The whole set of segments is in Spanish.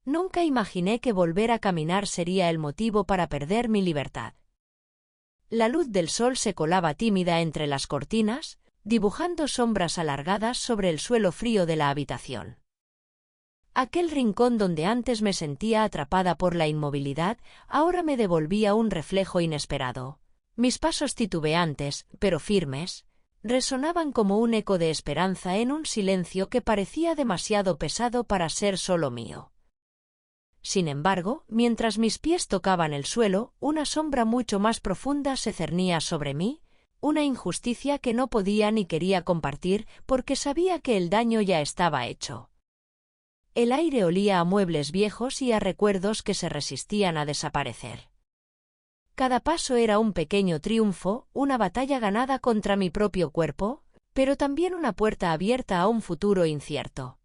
Nunca imaginé que volver a caminar sería el motivo para perder mi libertad. La luz del sol se colaba tímida entre las cortinas, dibujando sombras alargadas sobre el suelo frío de la habitación. Aquel rincón donde antes me sentía atrapada por la inmovilidad, ahora me devolvía un reflejo inesperado. Mis pasos titubeantes, pero firmes, resonaban como un eco de esperanza en un silencio que parecía demasiado pesado para ser solo mío. Sin embargo, mientras mis pies tocaban el suelo, una sombra mucho más profunda se cernía sobre mí, una injusticia que no podía ni quería compartir porque sabía que el daño ya estaba hecho. El aire olía a muebles viejos y a recuerdos que se resistían a desaparecer. Cada paso era un pequeño triunfo, una batalla ganada contra mi propio cuerpo, pero también una puerta abierta a un futuro incierto.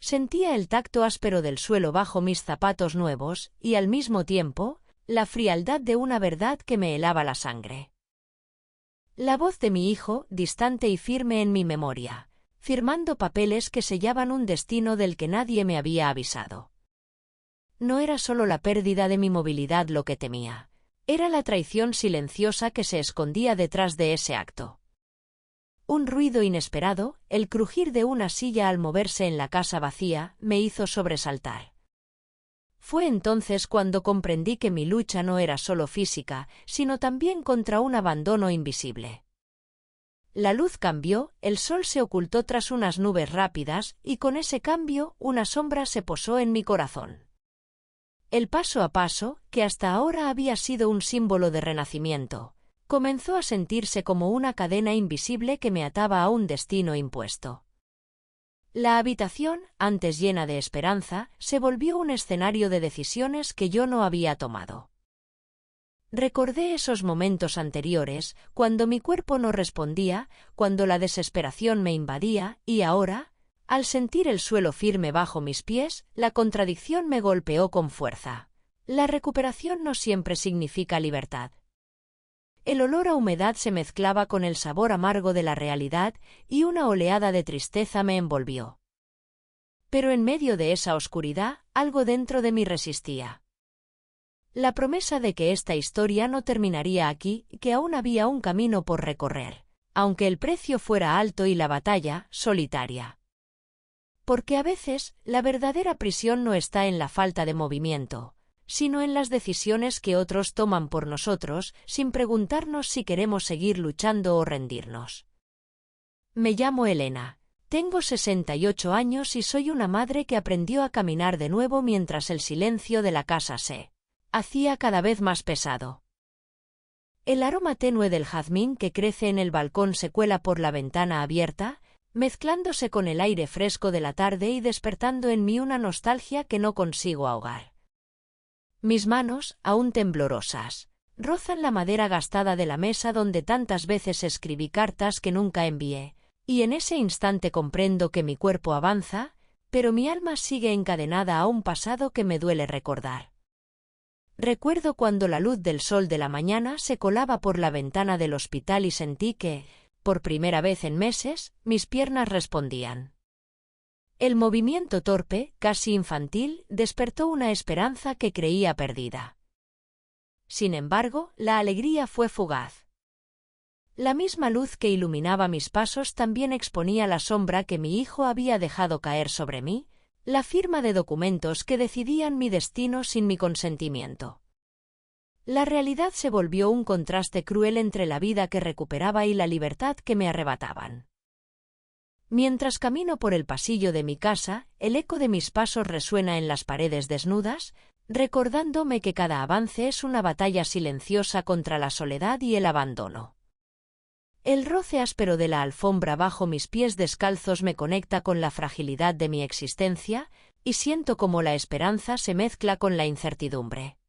Sentía el tacto áspero del suelo bajo mis zapatos nuevos y, al mismo tiempo, la frialdad de una verdad que me helaba la sangre. La voz de mi hijo, distante y firme en mi memoria, firmando papeles que sellaban un destino del que nadie me había avisado. No era solo la pérdida de mi movilidad lo que temía, era la traición silenciosa que se escondía detrás de ese acto. Un ruido inesperado, el crujir de una silla al moverse en la casa vacía, me hizo sobresaltar. Fue entonces cuando comprendí que mi lucha no era solo física, sino también contra un abandono invisible. La luz cambió, el sol se ocultó tras unas nubes rápidas, y con ese cambio, una sombra se posó en mi corazón. El paso a paso, que hasta ahora había sido un símbolo de renacimiento, comenzó a sentirse como una cadena invisible que me ataba a un destino impuesto. La habitación, antes llena de esperanza, se volvió un escenario de decisiones que yo no había tomado. Recordé esos momentos anteriores, cuando mi cuerpo no respondía, cuando la desesperación me invadía, y ahora, al sentir el suelo firme bajo mis pies, la contradicción me golpeó con fuerza. La recuperación no siempre significa libertad. El olor a humedad se mezclaba con el sabor amargo de la realidad y una oleada de tristeza me envolvió. Pero en medio de esa oscuridad, algo dentro de mí resistía. La promesa de que esta historia no terminaría aquí, que aún había un camino por recorrer, aunque el precio fuera alto y la batalla solitaria. Porque a veces, la verdadera prisión no está en la falta de movimiento, sino en las decisiones que otros toman por nosotros, sin preguntarnos si queremos seguir luchando o rendirnos. Me llamo Elena, tengo 68 años y soy una madre que aprendió a caminar de nuevo mientras el silencio de la casa se hacía cada vez más pesado. El aroma tenue del jazmín que crece en el balcón se cuela por la ventana abierta, mezclándose con el aire fresco de la tarde y despertando en mí una nostalgia que no consigo ahogar. Mis manos, aún temblorosas, rozan la madera gastada de la mesa donde tantas veces escribí cartas que nunca envié, y en ese instante comprendo que mi cuerpo avanza, pero mi alma sigue encadenada a un pasado que me duele recordar. Recuerdo cuando la luz del sol de la mañana se colaba por la ventana del hospital y sentí que, por primera vez en meses, mis piernas respondían. El movimiento torpe, casi infantil, despertó una esperanza que creía perdida. Sin embargo, la alegría fue fugaz. La misma luz que iluminaba mis pasos también exponía la sombra que mi hijo había dejado caer sobre mí, la firma de documentos que decidían mi destino sin mi consentimiento. La realidad se volvió un contraste cruel entre la vida que recuperaba y la libertad que me arrebataban. Mientras camino por el pasillo de mi casa, el eco de mis pasos resuena en las paredes desnudas, recordándome que cada avance es una batalla silenciosa contra la soledad y el abandono. El roce áspero de la alfombra bajo mis pies descalzos me conecta con la fragilidad de mi existencia, y siento como la esperanza se mezcla con la incertidumbre.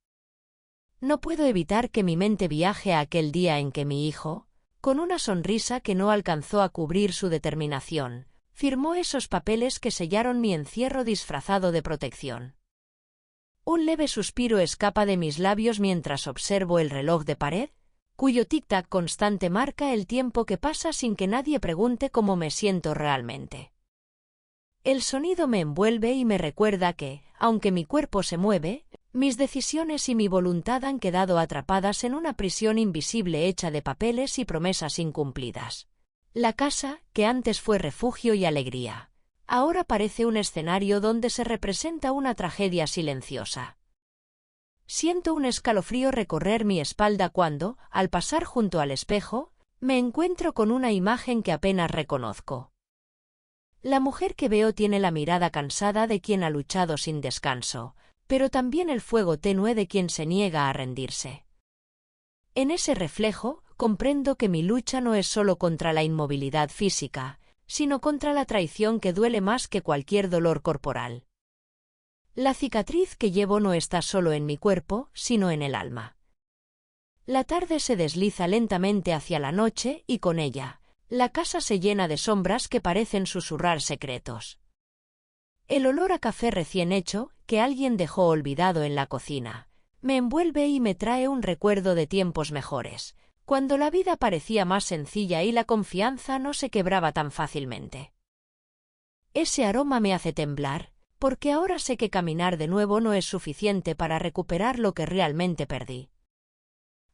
No puedo evitar que mi mente viaje a aquel día en que mi hijo, con una sonrisa que no alcanzó a cubrir su determinación, firmó esos papeles que sellaron mi encierro disfrazado de protección. Un leve suspiro escapa de mis labios mientras observo el reloj de pared, cuyo tic-tac constante marca el tiempo que pasa sin que nadie pregunte cómo me siento realmente. El sonido me envuelve y me recuerda que, aunque mi cuerpo se mueve, mis decisiones y mi voluntad han quedado atrapadas en una prisión invisible hecha de papeles y promesas incumplidas. La casa, que antes fue refugio y alegría, ahora parece un escenario donde se representa una tragedia silenciosa. Siento un escalofrío recorrer mi espalda cuando, al pasar junto al espejo, me encuentro con una imagen que apenas reconozco. La mujer que veo tiene la mirada cansada de quien ha luchado sin descanso, pero también el fuego tenue de quien se niega a rendirse. En ese reflejo, comprendo que mi lucha no es solo contra la inmovilidad física, sino contra la traición que duele más que cualquier dolor corporal. La cicatriz que llevo no está solo en mi cuerpo, sino en el alma. La tarde se desliza lentamente hacia la noche y con ella, la casa se llena de sombras que parecen susurrar secretos. El olor a café recién hecho, que alguien dejó olvidado en la cocina, me envuelve y me trae un recuerdo de tiempos mejores, cuando la vida parecía más sencilla y la confianza no se quebraba tan fácilmente. Ese aroma me hace temblar, porque ahora sé que caminar de nuevo no es suficiente para recuperar lo que realmente perdí.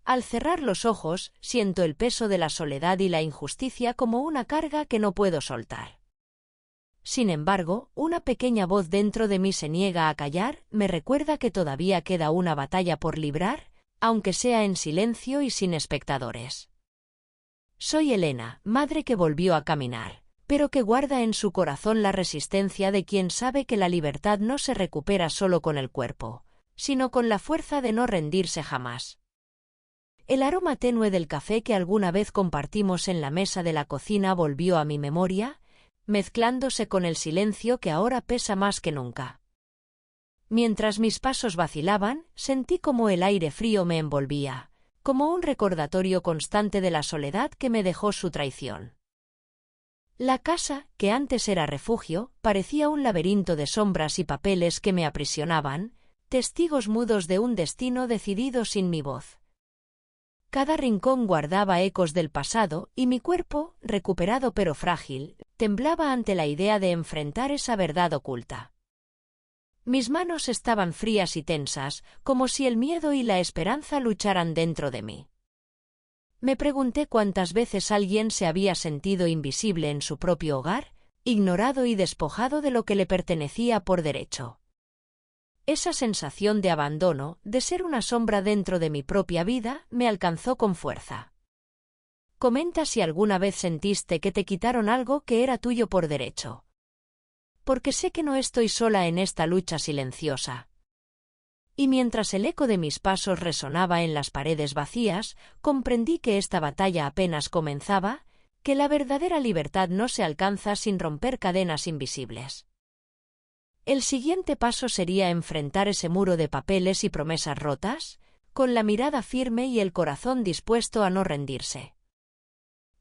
Al cerrar los ojos, siento el peso de la soledad y la injusticia como una carga que no puedo soltar. Sin embargo, una pequeña voz dentro de mí se niega a callar, me recuerda que todavía queda una batalla por librar, aunque sea en silencio y sin espectadores. Soy Elena, madre que volvió a caminar, pero que guarda en su corazón la resistencia de quien sabe que la libertad no se recupera solo con el cuerpo, sino con la fuerza de no rendirse jamás. El aroma tenue del café que alguna vez compartimos en la mesa de la cocina volvió a mi memoria, mezclándose con el silencio que ahora pesa más que nunca. Mientras mis pasos vacilaban, sentí como el aire frío me envolvía, como un recordatorio constante de la soledad que me dejó su traición. La casa, que antes era refugio, parecía un laberinto de sombras y papeles que me aprisionaban, testigos mudos de un destino decidido sin mi voz. Cada rincón guardaba ecos del pasado y mi cuerpo, recuperado pero frágil, temblaba ante la idea de enfrentar esa verdad oculta. Mis manos estaban frías y tensas, como si el miedo y la esperanza lucharan dentro de mí. Me pregunté cuántas veces alguien se había sentido invisible en su propio hogar, ignorado y despojado de lo que le pertenecía por derecho. Esa sensación de abandono, de ser una sombra dentro de mi propia vida, me alcanzó con fuerza. Comenta si alguna vez sentiste que te quitaron algo que era tuyo por derecho. Porque sé que no estoy sola en esta lucha silenciosa. Y mientras el eco de mis pasos resonaba en las paredes vacías, comprendí que esta batalla apenas comenzaba, que la verdadera libertad no se alcanza sin romper cadenas invisibles. El siguiente paso sería enfrentar ese muro de papeles y promesas rotas, con la mirada firme y el corazón dispuesto a no rendirse.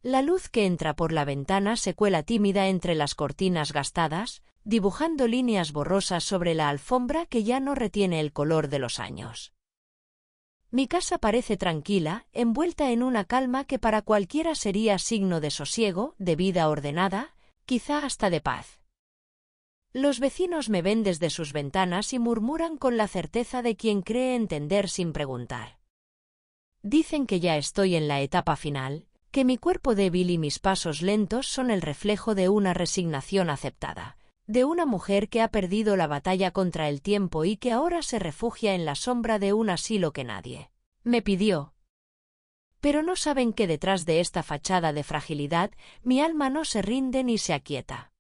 La luz que entra por la ventana se cuela tímida entre las cortinas gastadas, dibujando líneas borrosas sobre la alfombra que ya no retiene el color de los años. Mi casa parece tranquila, envuelta en una calma que para cualquiera sería signo de sosiego, de vida ordenada, quizá hasta de paz. Los vecinos me ven desde sus ventanas y murmuran con la certeza de quien cree entender sin preguntar. Dicen que ya estoy en la etapa final, que mi cuerpo débil y mis pasos lentos son el reflejo de una resignación aceptada, de una mujer que ha perdido la batalla contra el tiempo y que ahora se refugia en la sombra de un asilo que nadie me pidió. Pero no saben que detrás de esta fachada de fragilidad, mi alma no se rinde ni se aquieta.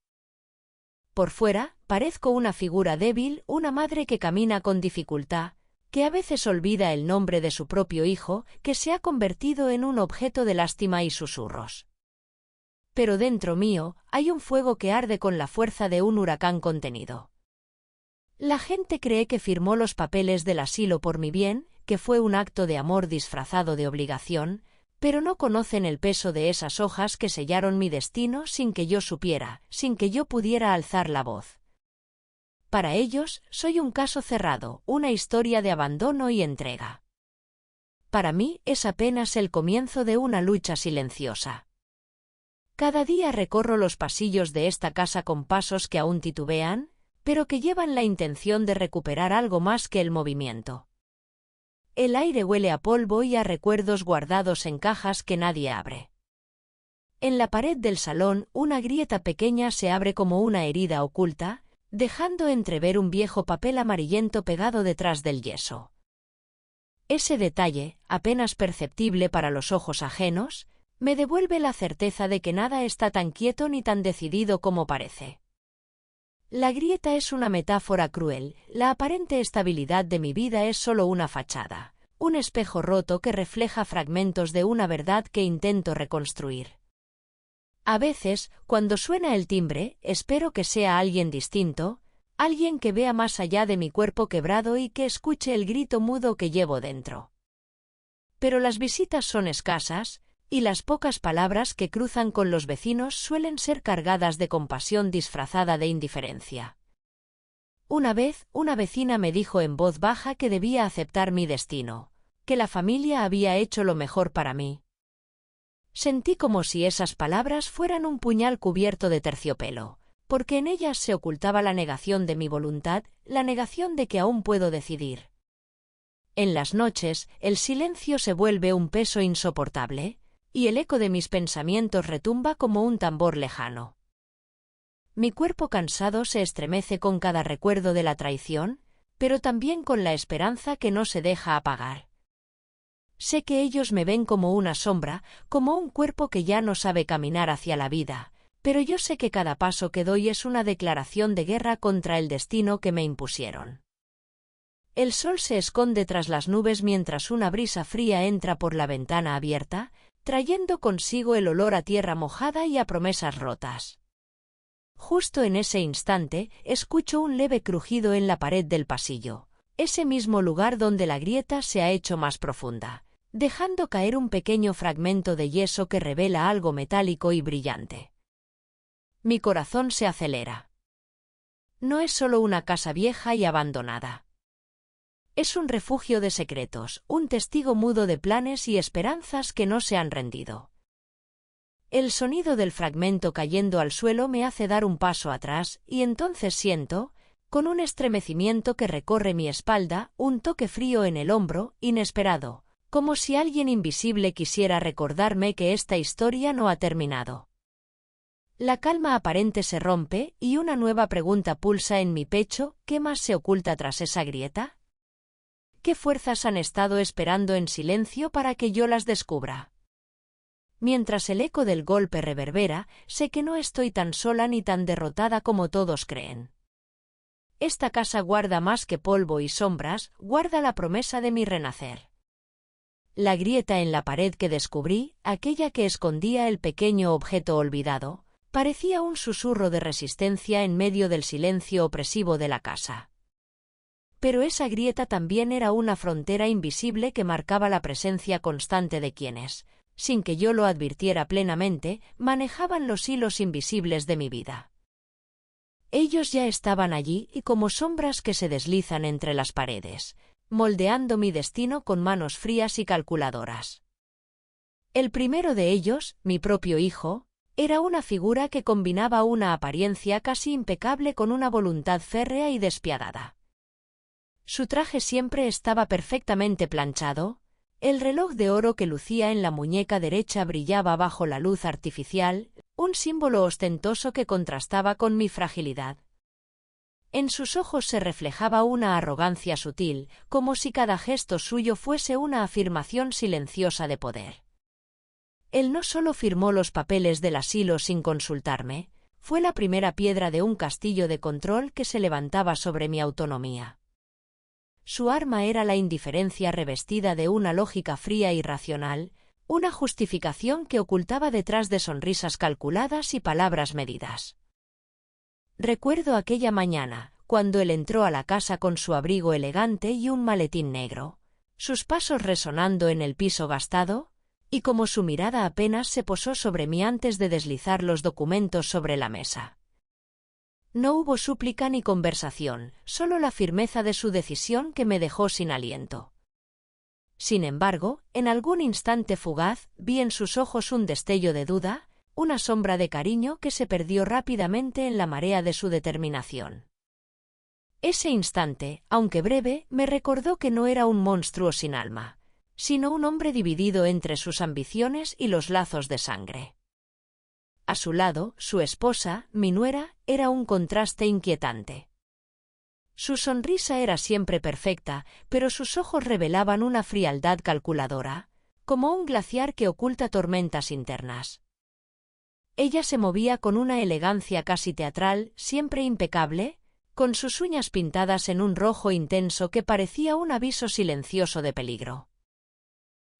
Por fuera, parezco una figura débil, una madre que camina con dificultad, que a veces olvida el nombre de su propio hijo, que se ha convertido en un objeto de lástima y susurros. Pero dentro mío, hay un fuego que arde con la fuerza de un huracán contenido. La gente cree que firmó los papeles del asilo por mi bien, que fue un acto de amor disfrazado de obligación, pero no conocen el peso de esas hojas que sellaron mi destino sin que yo supiera, sin que yo pudiera alzar la voz. Para ellos, soy un caso cerrado, una historia de abandono y entrega. Para mí, es apenas el comienzo de una lucha silenciosa. Cada día recorro los pasillos de esta casa con pasos que aún titubean, pero que llevan la intención de recuperar algo más que el movimiento. El aire huele a polvo y a recuerdos guardados en cajas que nadie abre. En la pared del salón, una grieta pequeña se abre como una herida oculta, dejando entrever un viejo papel amarillento pegado detrás del yeso. Ese detalle, apenas perceptible para los ojos ajenos, me devuelve la certeza de que nada está tan quieto ni tan decidido como parece. La grieta es una metáfora cruel, la aparente estabilidad de mi vida es solo una fachada, un espejo roto que refleja fragmentos de una verdad que intento reconstruir. A veces, cuando suena el timbre, espero que sea alguien distinto, alguien que vea más allá de mi cuerpo quebrado y que escuche el grito mudo que llevo dentro. Pero las visitas son escasas, y las pocas palabras que cruzan con los vecinos suelen ser cargadas de compasión disfrazada de indiferencia. Una vez, una vecina me dijo en voz baja que debía aceptar mi destino, que la familia había hecho lo mejor para mí. Sentí como si esas palabras fueran un puñal cubierto de terciopelo, porque en ellas se ocultaba la negación de mi voluntad, la negación de que aún puedo decidir. En las noches, el silencio se vuelve un peso insoportable, y el eco de mis pensamientos retumba como un tambor lejano. Mi cuerpo cansado se estremece con cada recuerdo de la traición, pero también con la esperanza que no se deja apagar. Sé que ellos me ven como una sombra, como un cuerpo que ya no sabe caminar hacia la vida, pero yo sé que cada paso que doy es una declaración de guerra contra el destino que me impusieron. El sol se esconde tras las nubes mientras una brisa fría entra por la ventana abierta, trayendo consigo el olor a tierra mojada y a promesas rotas. Justo en ese instante, escucho un leve crujido en la pared del pasillo, ese mismo lugar donde la grieta se ha hecho más profunda, dejando caer un pequeño fragmento de yeso que revela algo metálico y brillante. Mi corazón se acelera. No es solo una casa vieja y abandonada. Es un refugio de secretos, un testigo mudo de planes y esperanzas que no se han rendido. El sonido del fragmento cayendo al suelo me hace dar un paso atrás, y entonces siento, con un estremecimiento que recorre mi espalda, un toque frío en el hombro, inesperado, como si alguien invisible quisiera recordarme que esta historia no ha terminado. La calma aparente se rompe, y una nueva pregunta pulsa en mi pecho: ¿qué más se oculta tras esa grieta? ¿Qué fuerzas han estado esperando en silencio para que yo las descubra? Mientras el eco del golpe reverbera, sé que no estoy tan sola ni tan derrotada como todos creen. Esta casa guarda más que polvo y sombras, guarda la promesa de mi renacer. La grieta en la pared que descubrí, aquella que escondía el pequeño objeto olvidado, parecía un susurro de resistencia en medio del silencio opresivo de la casa. Pero esa grieta también era una frontera invisible que marcaba la presencia constante de quienes, sin que yo lo advirtiera plenamente, manejaban los hilos invisibles de mi vida. Ellos ya estaban allí y como sombras que se deslizan entre las paredes, moldeando mi destino con manos frías y calculadoras. El primero de ellos, mi propio hijo, era una figura que combinaba una apariencia casi impecable con una voluntad férrea y despiadada. Su traje siempre estaba perfectamente planchado, el reloj de oro que lucía en la muñeca derecha brillaba bajo la luz artificial, un símbolo ostentoso que contrastaba con mi fragilidad. En sus ojos se reflejaba una arrogancia sutil, como si cada gesto suyo fuese una afirmación silenciosa de poder. Él no solo firmó los papeles del asilo sin consultarme, fue la primera piedra de un castillo de control que se levantaba sobre mi autonomía. Su arma era la indiferencia revestida de una lógica fría y racional, una justificación que ocultaba detrás de sonrisas calculadas y palabras medidas. Recuerdo aquella mañana, cuando él entró a la casa con su abrigo elegante y un maletín negro, sus pasos resonando en el piso gastado, y como su mirada apenas se posó sobre mí antes de deslizar los documentos sobre la mesa. No hubo súplica ni conversación, solo la firmeza de su decisión que me dejó sin aliento. Sin embargo, en algún instante fugaz, vi en sus ojos un destello de duda, una sombra de cariño que se perdió rápidamente en la marea de su determinación. Ese instante, aunque breve, me recordó que no era un monstruo sin alma, sino un hombre dividido entre sus ambiciones y los lazos de sangre. A su lado, su esposa, mi nuera, era un contraste inquietante. Su sonrisa era siempre perfecta, pero sus ojos revelaban una frialdad calculadora, como un glaciar que oculta tormentas internas. Ella se movía con una elegancia casi teatral, siempre impecable, con sus uñas pintadas en un rojo intenso que parecía un aviso silencioso de peligro.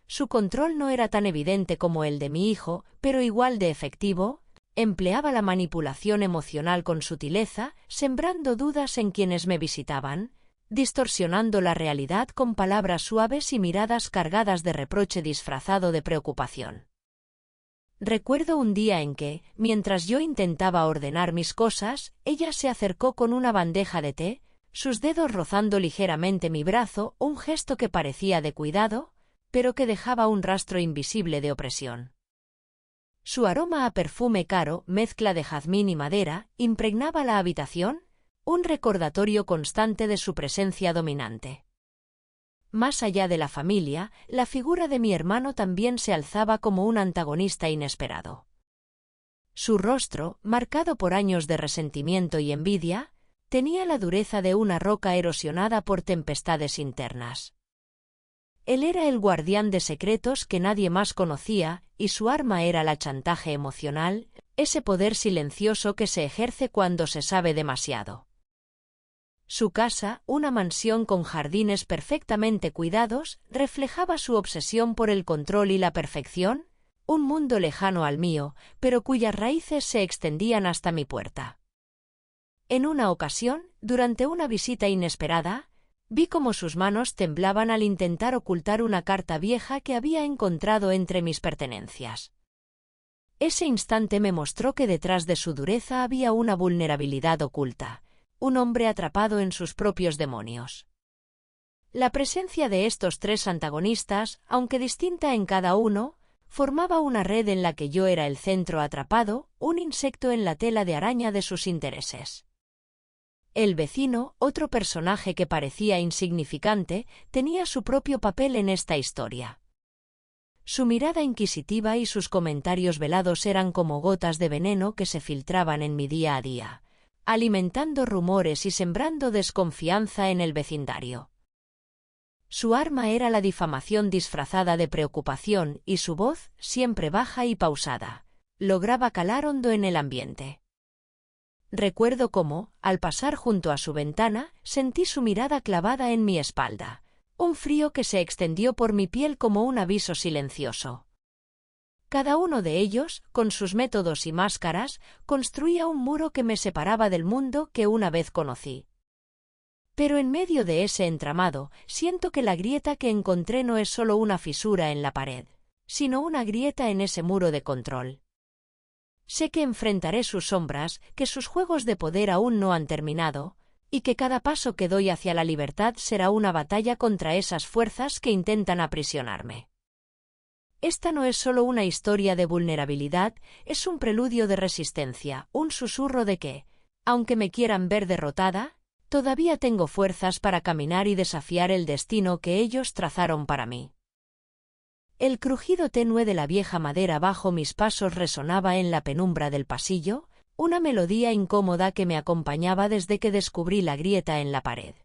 Su control no era tan evidente como el de mi hijo, pero igual de efectivo. Empleaba la manipulación emocional con sutileza, sembrando dudas en quienes me visitaban, distorsionando la realidad con palabras suaves y miradas cargadas de reproche disfrazado de preocupación. Recuerdo un día en que, mientras yo intentaba ordenar mis cosas, ella se acercó con una bandeja de té, sus dedos rozando ligeramente mi brazo, un gesto que parecía de cuidado, pero que dejaba un rastro invisible de opresión. Su aroma a perfume caro, mezcla de jazmín y madera, impregnaba la habitación, un recordatorio constante de su presencia dominante. Más allá de la familia, la figura de mi hermano también se alzaba como un antagonista inesperado. Su rostro, marcado por años de resentimiento y envidia, tenía la dureza de una roca erosionada por tempestades internas. Él era el guardián de secretos que nadie más conocía, y su arma era la chantaje emocional, ese poder silencioso que se ejerce cuando se sabe demasiado. Su casa, una mansión con jardines perfectamente cuidados, reflejaba su obsesión por el control y la perfección, un mundo lejano al mío, pero cuyas raíces se extendían hasta mi puerta. En una ocasión, durante una visita inesperada, vi cómo sus manos temblaban al intentar ocultar una carta vieja que había encontrado entre mis pertenencias. Ese instante me mostró que detrás de su dureza había una vulnerabilidad oculta, un hombre atrapado en sus propios demonios. La presencia de estos tres antagonistas, aunque distinta en cada uno, formaba una red en la que yo era el centro atrapado, un insecto en la tela de araña de sus intereses. El vecino, otro personaje que parecía insignificante, tenía su propio papel en esta historia. Su mirada inquisitiva y sus comentarios velados eran como gotas de veneno que se filtraban en mi día a día, alimentando rumores y sembrando desconfianza en el vecindario. Su arma era la difamación disfrazada de preocupación y su voz, siempre baja y pausada, lograba calar hondo en el ambiente. Recuerdo cómo, al pasar junto a su ventana, sentí su mirada clavada en mi espalda, un frío que se extendió por mi piel como un aviso silencioso. Cada uno de ellos, con sus métodos y máscaras, construía un muro que me separaba del mundo que una vez conocí. Pero en medio de ese entramado, siento que la grieta que encontré no es solo una fisura en la pared, sino una grieta en ese muro de control. Sé que enfrentaré sus sombras, que sus juegos de poder aún no han terminado, y que cada paso que doy hacia la libertad será una batalla contra esas fuerzas que intentan aprisionarme. Esta no es solo una historia de vulnerabilidad, es un preludio de resistencia, un susurro de que, aunque me quieran ver derrotada, todavía tengo fuerzas para caminar y desafiar el destino que ellos trazaron para mí. El crujido tenue de la vieja madera bajo mis pasos resonaba en la penumbra del pasillo, una melodía incómoda que me acompañaba desde que descubrí la grieta en la pared.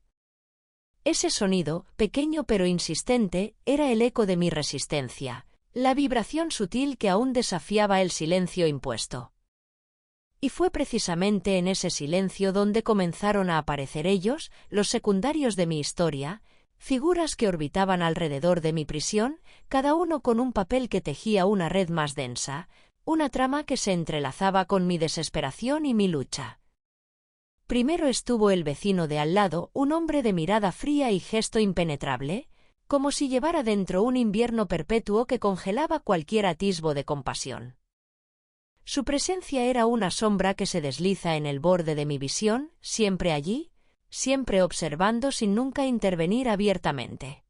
Ese sonido, pequeño pero insistente, era el eco de mi resistencia, la vibración sutil que aún desafiaba el silencio impuesto. Y fue precisamente en ese silencio donde comenzaron a aparecer ellos, los secundarios de mi historia, figuras que orbitaban alrededor de mi prisión, cada uno con un papel que tejía una red más densa, una trama que se entrelazaba con mi desesperación y mi lucha. Primero estuvo el vecino de al lado, un hombre de mirada fría y gesto impenetrable, como si llevara dentro un invierno perpetuo que congelaba cualquier atisbo de compasión. Su presencia era una sombra que se desliza en el borde de mi visión, siempre allí, siempre observando sin nunca intervenir abiertamente.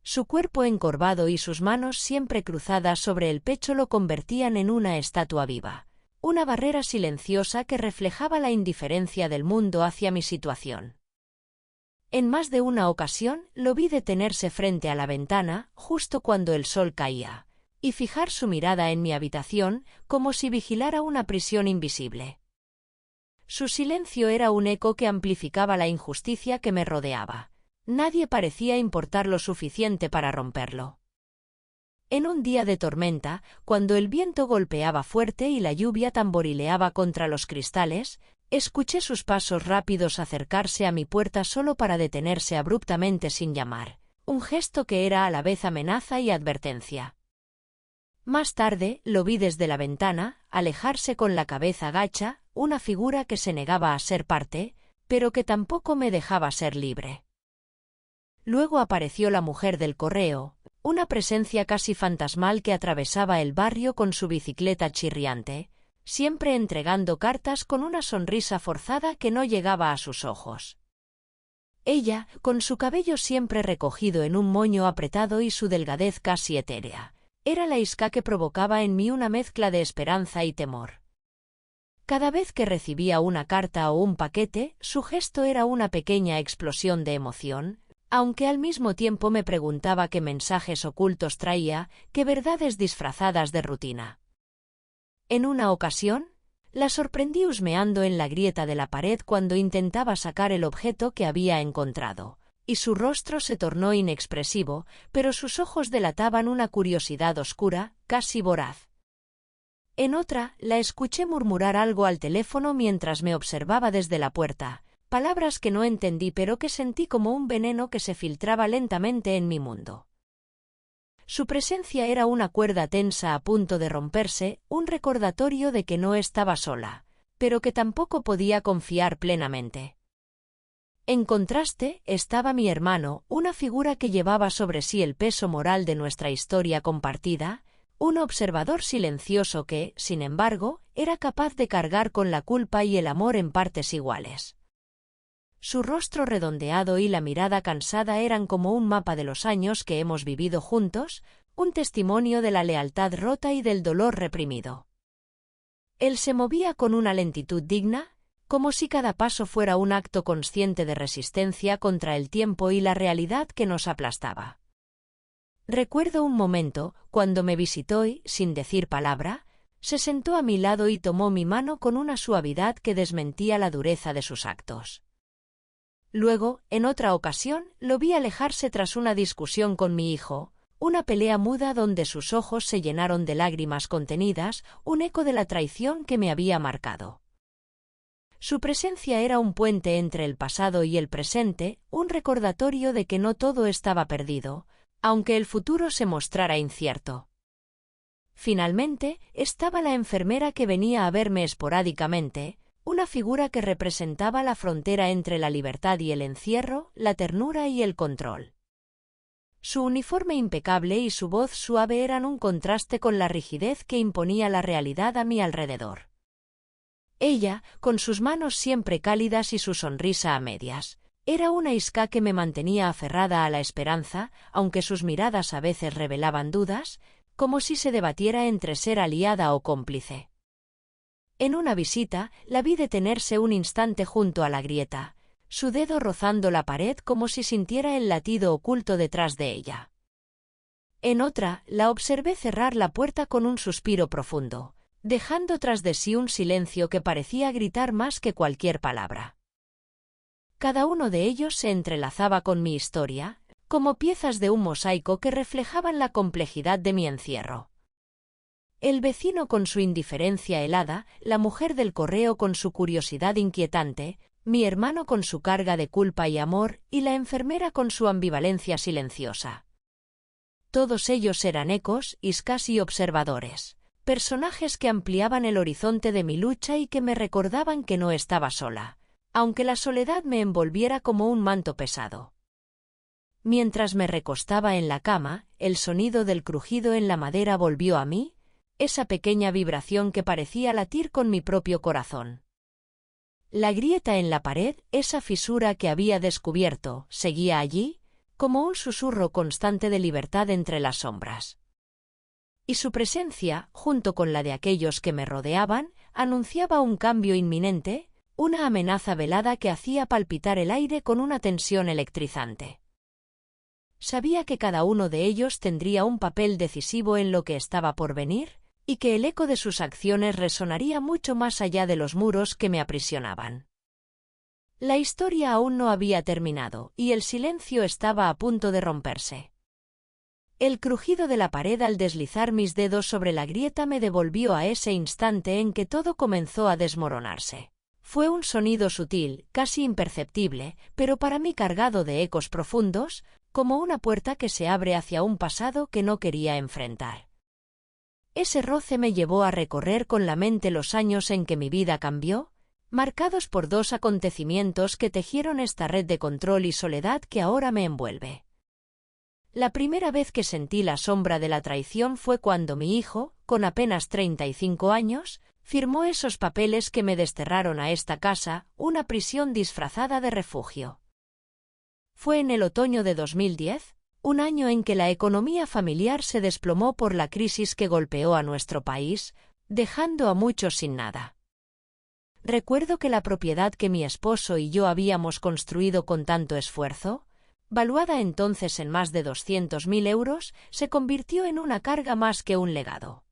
Su cuerpo encorvado y sus manos siempre cruzadas sobre el pecho lo convertían en una estatua viva, una barrera silenciosa que reflejaba la indiferencia del mundo hacia mi situación. En más de una ocasión lo vi detenerse frente a la ventana, justo cuando el sol caía, y fijar su mirada en mi habitación, como si vigilara una prisión invisible. Su silencio era un eco que amplificaba la injusticia que me rodeaba. Nadie parecía importar lo suficiente para romperlo. En un día de tormenta, cuando el viento golpeaba fuerte y la lluvia tamborileaba contra los cristales, escuché sus pasos rápidos acercarse a mi puerta solo para detenerse abruptamente sin llamar, un gesto que era a la vez amenaza y advertencia. Más tarde, lo vi desde la ventana, alejarse con la cabeza gacha, una figura que se negaba a ser parte, pero que tampoco me dejaba ser libre. Luego apareció la mujer del correo, una presencia casi fantasmal que atravesaba el barrio con su bicicleta chirriante, siempre entregando cartas con una sonrisa forzada que no llegaba a sus ojos. Ella, con su cabello siempre recogido en un moño apretado y su delgadez casi etérea, era la isca que provocaba en mí una mezcla de esperanza y temor. Cada vez que recibía una carta o un paquete, su gesto era una pequeña explosión de emoción, aunque al mismo tiempo me preguntaba qué mensajes ocultos traía, qué verdades disfrazadas de rutina. En una ocasión, la sorprendí husmeando en la grieta de la pared cuando intentaba sacar el objeto que había encontrado, y su rostro se tornó inexpresivo, pero sus ojos delataban una curiosidad oscura, casi voraz. En otra, la escuché murmurar algo al teléfono mientras me observaba desde la puerta, palabras que no entendí pero que sentí como un veneno que se filtraba lentamente en mi mundo. Su presencia era una cuerda tensa a punto de romperse, un recordatorio de que no estaba sola, pero que tampoco podía confiar plenamente. En contraste, estaba mi hermano, una figura que llevaba sobre sí el peso moral de nuestra historia compartida, un observador silencioso que, sin embargo, era capaz de cargar con la culpa y el amor en partes iguales. Su rostro redondeado y la mirada cansada eran como un mapa de los años que hemos vivido juntos, un testimonio de la lealtad rota y del dolor reprimido. Él se movía con una lentitud digna, como si cada paso fuera un acto consciente de resistencia contra el tiempo y la realidad que nos aplastaba. Recuerdo un momento, cuando me visitó y, sin decir palabra, se sentó a mi lado y tomó mi mano con una suavidad que desmentía la dureza de sus actos. Luego, en otra ocasión, lo vi alejarse tras una discusión con mi hijo, una pelea muda donde sus ojos se llenaron de lágrimas contenidas, un eco de la traición que me había marcado. Su presencia era un puente entre el pasado y el presente, un recordatorio de que no todo estaba perdido, aunque el futuro se mostrara incierto. Finalmente, estaba la enfermera que venía a verme esporádicamente, una figura que representaba la frontera entre la libertad y el encierro, la ternura y el control. Su uniforme impecable y su voz suave eran un contraste con la rigidez que imponía la realidad a mi alrededor. Ella, con sus manos siempre cálidas y su sonrisa a medias, era una isca que me mantenía aferrada a la esperanza, aunque sus miradas a veces revelaban dudas, como si se debatiera entre ser aliada o cómplice. En una visita, la vi detenerse un instante junto a la grieta, su dedo rozando la pared como si sintiera el latido oculto detrás de ella. En otra, la observé cerrar la puerta con un suspiro profundo, dejando tras de sí un silencio que parecía gritar más que cualquier palabra. Cada uno de ellos se entrelazaba con mi historia, como piezas de un mosaico que reflejaban la complejidad de mi encierro. El vecino con su indiferencia helada, la mujer del correo con su curiosidad inquietante, mi hermano con su carga de culpa y amor, y la enfermera con su ambivalencia silenciosa. Todos ellos eran ecos, iscas y observadores, personajes que ampliaban el horizonte de mi lucha y que me recordaban que no estaba sola, aunque la soledad me envolviera como un manto pesado. Mientras me recostaba en la cama, el sonido del crujido en la madera volvió a mí, esa pequeña vibración que parecía latir con mi propio corazón. La grieta en la pared, esa fisura que había descubierto, seguía allí, como un susurro constante de libertad entre las sombras. Y su presencia, junto con la de aquellos que me rodeaban, anunciaba un cambio inminente, una amenaza velada que hacía palpitar el aire con una tensión electrizante. Sabía que cada uno de ellos tendría un papel decisivo en lo que estaba por venir, y que el eco de sus acciones resonaría mucho más allá de los muros que me aprisionaban. La historia aún no había terminado, y el silencio estaba a punto de romperse. El crujido de la pared al deslizar mis dedos sobre la grieta me devolvió a ese instante en que todo comenzó a desmoronarse. Fue un sonido sutil, casi imperceptible, pero para mí cargado de ecos profundos, como una puerta que se abre hacia un pasado que no quería enfrentar. Ese roce me llevó a recorrer con la mente los años en que mi vida cambió, marcados por dos acontecimientos que tejieron esta red de control y soledad que ahora me envuelve. La primera vez que sentí la sombra de la traición fue cuando mi hijo, con apenas 35 años, firmó esos papeles que me desterraron a esta casa, una prisión disfrazada de refugio. Fue en el otoño de 2010, un año en que la economía familiar se desplomó por la crisis que golpeó a nuestro país, dejando a muchos sin nada. Recuerdo que la propiedad que mi esposo y yo habíamos construido con tanto esfuerzo, valuada entonces en más de 200.000 euros, se convirtió en una carga más que un legado.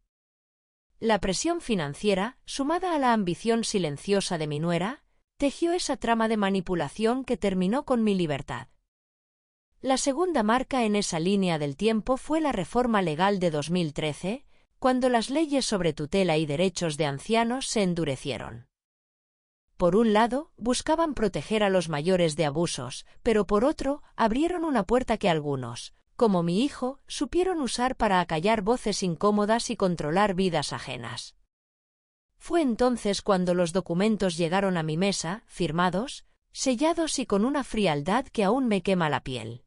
La presión financiera, sumada a la ambición silenciosa de mi nuera, tejió esa trama de manipulación que terminó con mi libertad. La segunda marca en esa línea del tiempo fue la reforma legal de 2013, cuando las leyes sobre tutela y derechos de ancianos se endurecieron. Por un lado, buscaban proteger a los mayores de abusos, pero por otro, abrieron una puerta que algunos, como mi hijo, supieron usar para acallar voces incómodas y controlar vidas ajenas. Fue entonces cuando los documentos llegaron a mi mesa, firmados, sellados y con una frialdad que aún me quema la piel.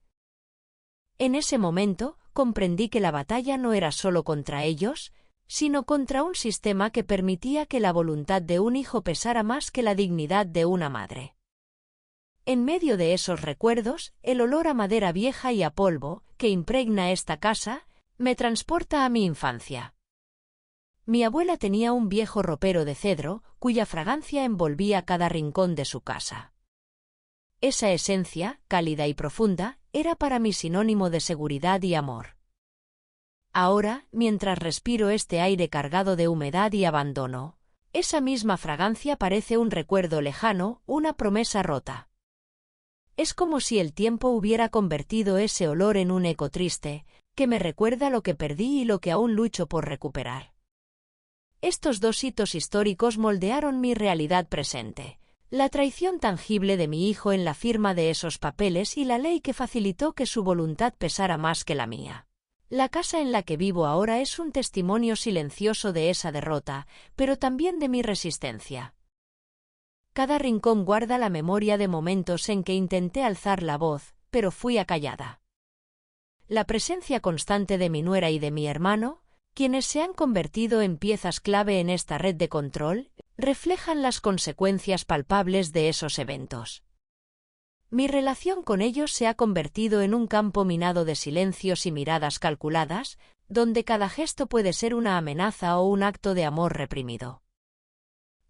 En ese momento, comprendí que la batalla no era solo contra ellos, sino contra un sistema que permitía que la voluntad de un hijo pesara más que la dignidad de una madre. En medio de esos recuerdos, el olor a madera vieja y a polvo, que impregna esta casa, me transporta a mi infancia. Mi abuela tenía un viejo ropero de cedro, cuya fragancia envolvía cada rincón de su casa. Esa esencia, cálida y profunda, era para mí sinónimo de seguridad y amor. Ahora, mientras respiro este aire cargado de humedad y abandono, esa misma fragancia parece un recuerdo lejano, una promesa rota. Es como si el tiempo hubiera convertido ese olor en un eco triste, que me recuerda lo que perdí y lo que aún lucho por recuperar. Estos dos hitos históricos moldearon mi realidad presente. La traición tangible de mi hijo en la firma de esos papeles y la ley que facilitó que su voluntad pesara más que la mía. La casa en la que vivo ahora es un testimonio silencioso de esa derrota, pero también de mi resistencia. Cada rincón guarda la memoria de momentos en que intenté alzar la voz, pero fui acallada. La presencia constante de mi nuera y de mi hermano, quienes se han convertido en piezas clave en esta red de control, reflejan las consecuencias palpables de esos eventos. Mi relación con ellos se ha convertido en un campo minado de silencios y miradas calculadas, donde cada gesto puede ser una amenaza o un acto de amor reprimido.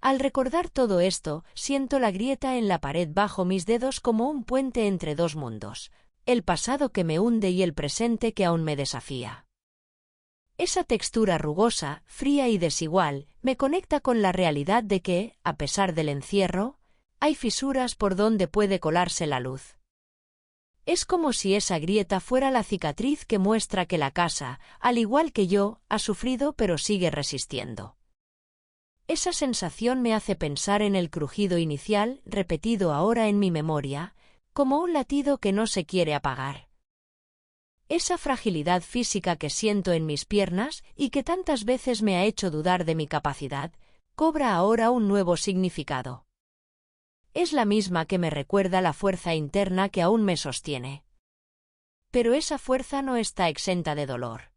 Al recordar todo esto, siento la grieta en la pared bajo mis dedos como un puente entre dos mundos, el pasado que me hunde y el presente que aún me desafía. Esa textura rugosa, fría y desigual, me conecta con la realidad de que, a pesar del encierro, hay fisuras por donde puede colarse la luz. Es como si esa grieta fuera la cicatriz que muestra que la casa, al igual que yo, ha sufrido pero sigue resistiendo. Esa sensación me hace pensar en el crujido inicial, repetido ahora en mi memoria, como un latido que no se quiere apagar. Esa fragilidad física que siento en mis piernas y que tantas veces me ha hecho dudar de mi capacidad, cobra ahora un nuevo significado. Es la misma que me recuerda la fuerza interna que aún me sostiene. Pero esa fuerza no está exenta de dolor.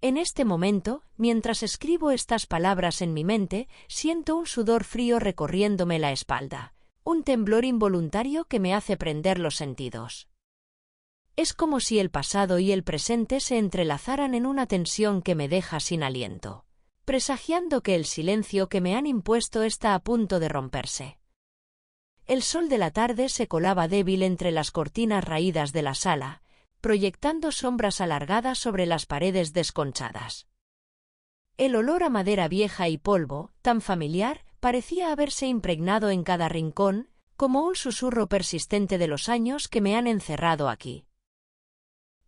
En este momento, mientras escribo estas palabras en mi mente, siento un sudor frío recorriéndome la espalda, un temblor involuntario que me hace prender los sentidos. Es como si el pasado y el presente se entrelazaran en una tensión que me deja sin aliento, presagiando que el silencio que me han impuesto está a punto de romperse. El sol de la tarde se colaba débil entre las cortinas raídas de la sala, proyectando sombras alargadas sobre las paredes desconchadas. El olor a madera vieja y polvo, tan familiar, parecía haberse impregnado en cada rincón, como un susurro persistente de los años que me han encerrado aquí.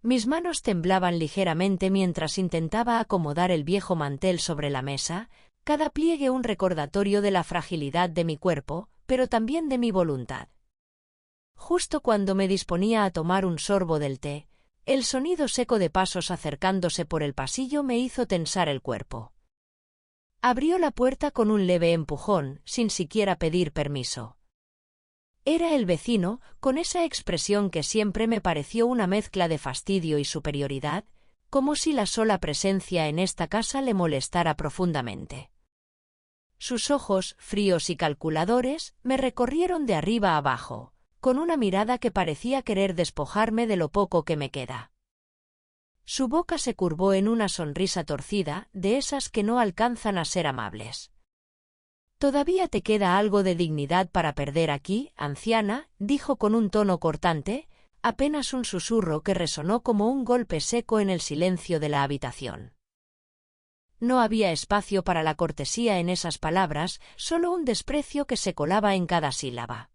Mis manos temblaban ligeramente mientras intentaba acomodar el viejo mantel sobre la mesa, cada pliegue un recordatorio de la fragilidad de mi cuerpo, pero también de mi voluntad. Justo cuando me disponía a tomar un sorbo del té, el sonido seco de pasos acercándose por el pasillo me hizo tensar el cuerpo. Abrió la puerta con un leve empujón, sin siquiera pedir permiso. Era el vecino, con esa expresión que siempre me pareció una mezcla de fastidio y superioridad, como si la sola presencia en esta casa le molestara profundamente. Sus ojos, fríos y calculadores, me recorrieron de arriba a abajo, con una mirada que parecía querer despojarme de lo poco que me queda. Su boca se curvó en una sonrisa torcida, de esas que no alcanzan a ser amables. «Todavía te queda algo de dignidad para perder aquí, anciana», dijo con un tono cortante, apenas un susurro que resonó como un golpe seco en el silencio de la habitación. No había espacio para la cortesía en esas palabras, solo un desprecio que se colaba en cada sílaba.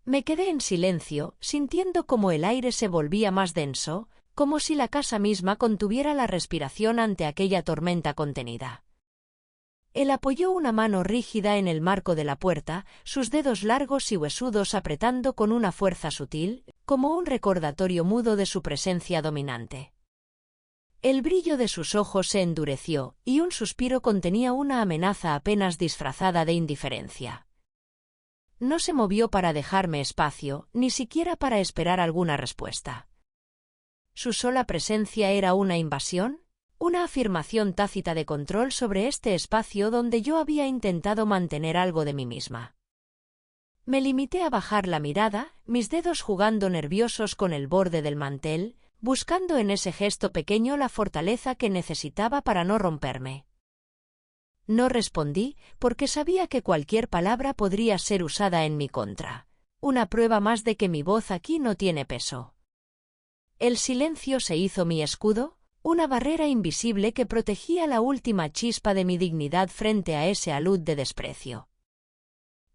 Me quedé en silencio, sintiendo como el aire se volvía más denso, como si la casa misma contuviera la respiración ante aquella tormenta contenida. Él apoyó una mano rígida en el marco de la puerta, sus dedos largos y huesudos apretando con una fuerza sutil, como un recordatorio mudo de su presencia dominante. El brillo de sus ojos se endureció, y un suspiro contenía una amenaza apenas disfrazada de indiferencia. No se movió para dejarme espacio, ni siquiera para esperar alguna respuesta. ¿Su sola presencia era una invasión? Una afirmación tácita de control sobre este espacio donde yo había intentado mantener algo de mí misma. Me limité a bajar la mirada, mis dedos jugando nerviosos con el borde del mantel, buscando en ese gesto pequeño la fortaleza que necesitaba para no romperme. No respondí, porque sabía que cualquier palabra podría ser usada en mi contra. Una prueba más de que mi voz aquí no tiene peso. El silencio se hizo mi escudo, una barrera invisible que protegía la última chispa de mi dignidad frente a ese alud de desprecio.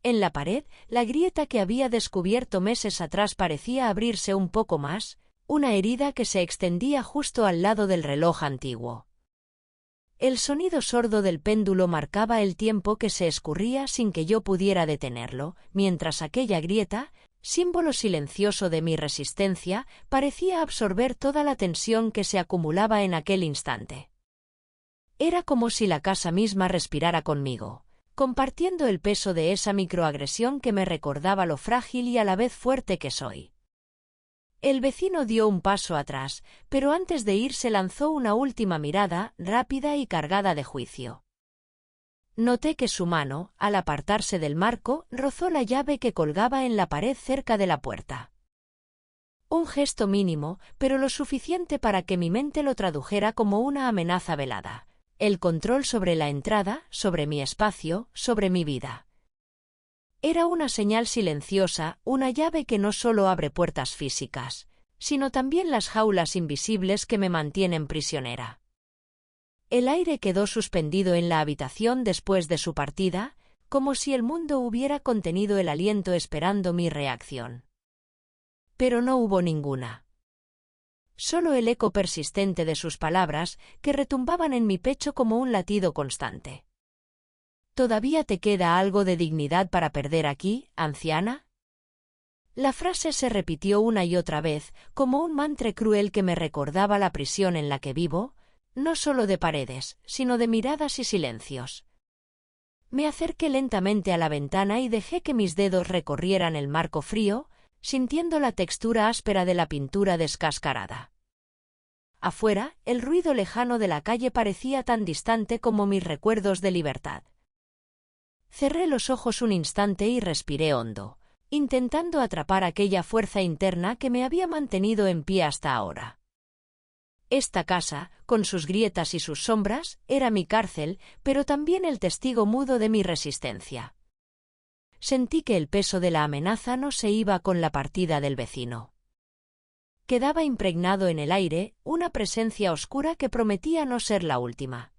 En la pared, la grieta que había descubierto meses atrás parecía abrirse un poco más, una herida que se extendía justo al lado del reloj antiguo. El sonido sordo del péndulo marcaba el tiempo que se escurría sin que yo pudiera detenerlo, mientras aquella grieta, símbolo silencioso de mi resistencia, parecía absorber toda la tensión que se acumulaba en aquel instante. Era como si la casa misma respirara conmigo, compartiendo el peso de esa microagresión que me recordaba lo frágil y a la vez fuerte que soy. El vecino dio un paso atrás, pero antes de irse lanzó una última mirada, rápida y cargada de juicio. Noté que su mano, al apartarse del marco, rozó la llave que colgaba en la pared cerca de la puerta. Un gesto mínimo, pero lo suficiente para que mi mente lo tradujera como una amenaza velada. El control sobre la entrada, sobre mi espacio, sobre mi vida. Era una señal silenciosa, una llave que no solo abre puertas físicas, sino también las jaulas invisibles que me mantienen prisionera. El aire quedó suspendido en la habitación después de su partida, como si el mundo hubiera contenido el aliento esperando mi reacción. Pero no hubo ninguna. Solo el eco persistente de sus palabras, que retumbaban en mi pecho como un latido constante. ¿Todavía te queda algo de dignidad para perder aquí, anciana? La frase se repitió una y otra vez, como un mantra cruel que me recordaba la prisión en la que vivo, no solo de paredes, sino de miradas y silencios. Me acerqué lentamente a la ventana y dejé que mis dedos recorrieran el marco frío, sintiendo la textura áspera de la pintura descascarada. Afuera, el ruido lejano de la calle parecía tan distante como mis recuerdos de libertad. Cerré los ojos un instante y respiré hondo, intentando atrapar aquella fuerza interna que me había mantenido en pie hasta ahora. Esta casa, con sus grietas y sus sombras, era mi cárcel, pero también el testigo mudo de mi resistencia. Sentí que el peso de la amenaza no se iba con la partida del vecino. Quedaba impregnado en el aire una presencia oscura que prometía no ser la última.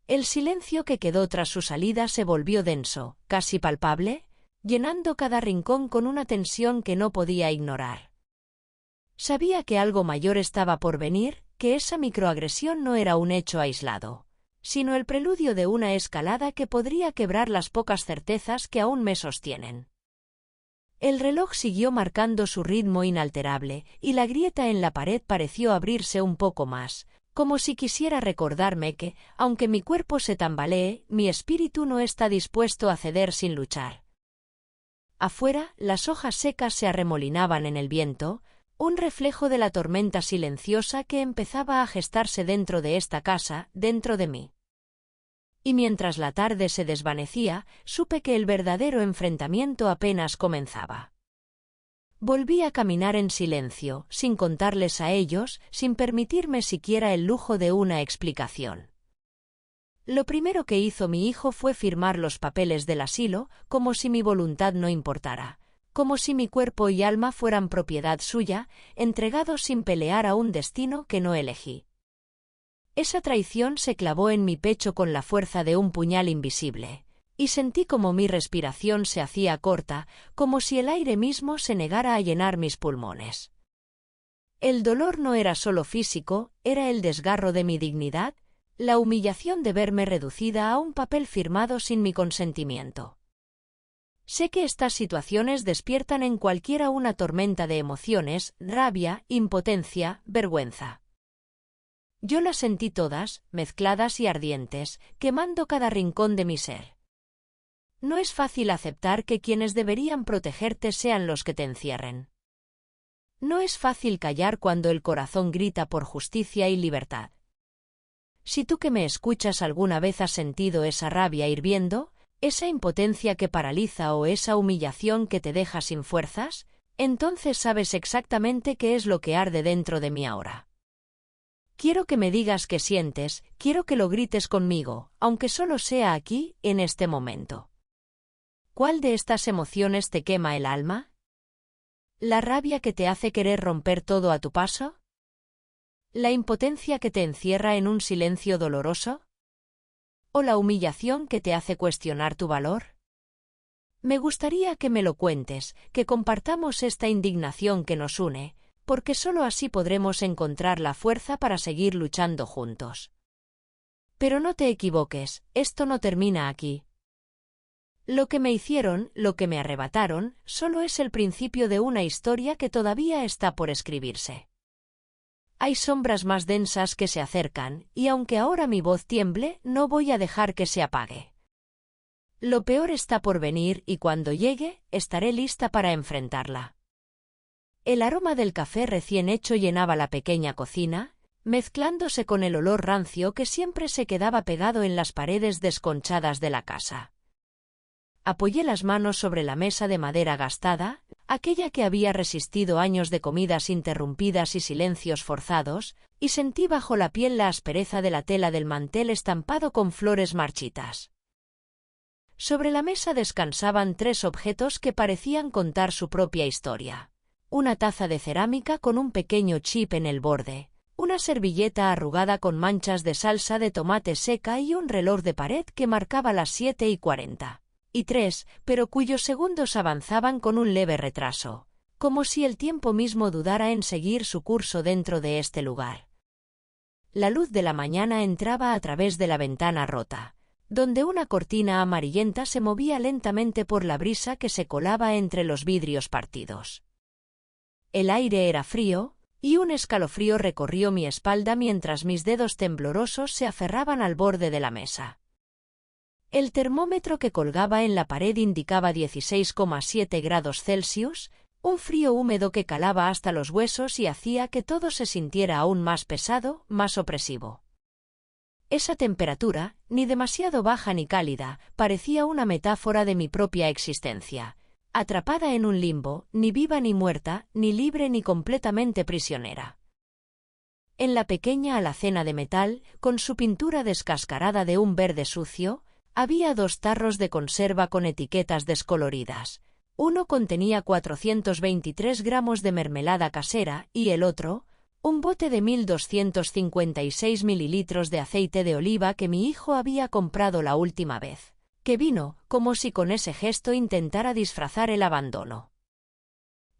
El silencio que quedó tras su salida se volvió denso, casi palpable, llenando cada rincón con una tensión que no podía ignorar. Sabía que algo mayor estaba por venir, que esa microagresión no era un hecho aislado, sino el preludio de una escalada que podría quebrar las pocas certezas que aún me sostienen. El reloj siguió marcando su ritmo inalterable, y la grieta en la pared pareció abrirse un poco más, como si quisiera recordarme que, aunque mi cuerpo se tambalee, mi espíritu no está dispuesto a ceder sin luchar. Afuera, las hojas secas se arremolinaban en el viento, un reflejo de la tormenta silenciosa que empezaba a gestarse dentro de esta casa, dentro de mí. Y mientras la tarde se desvanecía, supe que el verdadero enfrentamiento apenas comenzaba. Volví a caminar en silencio, sin contarles a ellos, sin permitirme siquiera el lujo de una explicación. Lo primero que hizo mi hijo fue firmar los papeles del asilo, como si mi voluntad no importara, como si mi cuerpo y alma fueran propiedad suya, entregados sin pelear a un destino que no elegí. Esa traición se clavó en mi pecho con la fuerza de un puñal invisible, y sentí como mi respiración se hacía corta, como si el aire mismo se negara a llenar mis pulmones. El dolor no era solo físico, era el desgarro de mi dignidad, la humillación de verme reducida a un papel firmado sin mi consentimiento. Sé que estas situaciones despiertan en cualquiera una tormenta de emociones, rabia, impotencia, vergüenza. Yo las sentí todas, mezcladas y ardientes, quemando cada rincón de mi ser. No es fácil aceptar que quienes deberían protegerte sean los que te encierren. No es fácil callar cuando el corazón grita por justicia y libertad. Si tú que me escuchas alguna vez has sentido esa rabia hirviendo, esa impotencia que paraliza o esa humillación que te deja sin fuerzas, entonces sabes exactamente qué es lo que arde dentro de mí ahora. Quiero que me digas qué sientes, quiero que lo grites conmigo, aunque solo sea aquí, en este momento. ¿Cuál de estas emociones te quema el alma? ¿La rabia que te hace querer romper todo a tu paso? ¿La impotencia que te encierra en un silencio doloroso? ¿O la humillación que te hace cuestionar tu valor? Me gustaría que me lo cuentes, que compartamos esta indignación que nos une, porque solo así podremos encontrar la fuerza para seguir luchando juntos. Pero no te equivoques, esto no termina aquí. Lo que me hicieron, lo que me arrebataron, solo es el principio de una historia que todavía está por escribirse. Hay sombras más densas que se acercan, y aunque ahora mi voz tiemble, no voy a dejar que se apague. Lo peor está por venir y cuando llegue, estaré lista para enfrentarla. El aroma del café recién hecho llenaba la pequeña cocina, mezclándose con el olor rancio que siempre se quedaba pegado en las paredes desconchadas de la casa. Apoyé las manos sobre la mesa de madera gastada, aquella que había resistido años de comidas interrumpidas y silencios forzados, y sentí bajo la piel la aspereza de la tela del mantel estampado con flores marchitas. Sobre la mesa descansaban 3 objetos que parecían contar su propia historia. Una taza de cerámica con un pequeño chip en el borde, una servilleta arrugada con manchas de salsa de tomate seca y un reloj de pared que marcaba las 7:40. Y 3, pero cuyos segundos avanzaban con un leve retraso, como si el tiempo mismo dudara en seguir su curso dentro de este lugar. La luz de la mañana entraba a través de la ventana rota, donde una cortina amarillenta se movía lentamente por la brisa que se colaba entre los vidrios partidos. El aire era frío, y un escalofrío recorrió mi espalda mientras mis dedos temblorosos se aferraban al borde de la mesa. El termómetro que colgaba en la pared indicaba 16,7 grados Celsius, un frío húmedo que calaba hasta los huesos y hacía que todo se sintiera aún más pesado, más opresivo. Esa temperatura, ni demasiado baja ni cálida, parecía una metáfora de mi propia existencia, atrapada en un limbo, ni viva ni muerta, ni libre ni completamente prisionera. En la pequeña alacena de metal, con su pintura descascarada de un verde sucio, había 2 tarros de conserva con etiquetas descoloridas. Uno contenía 423 gramos de mermelada casera y el otro, un bote de 1256 mililitros de aceite de oliva que mi hijo había comprado la última vez, que vino, como si con ese gesto intentara disfrazar el abandono.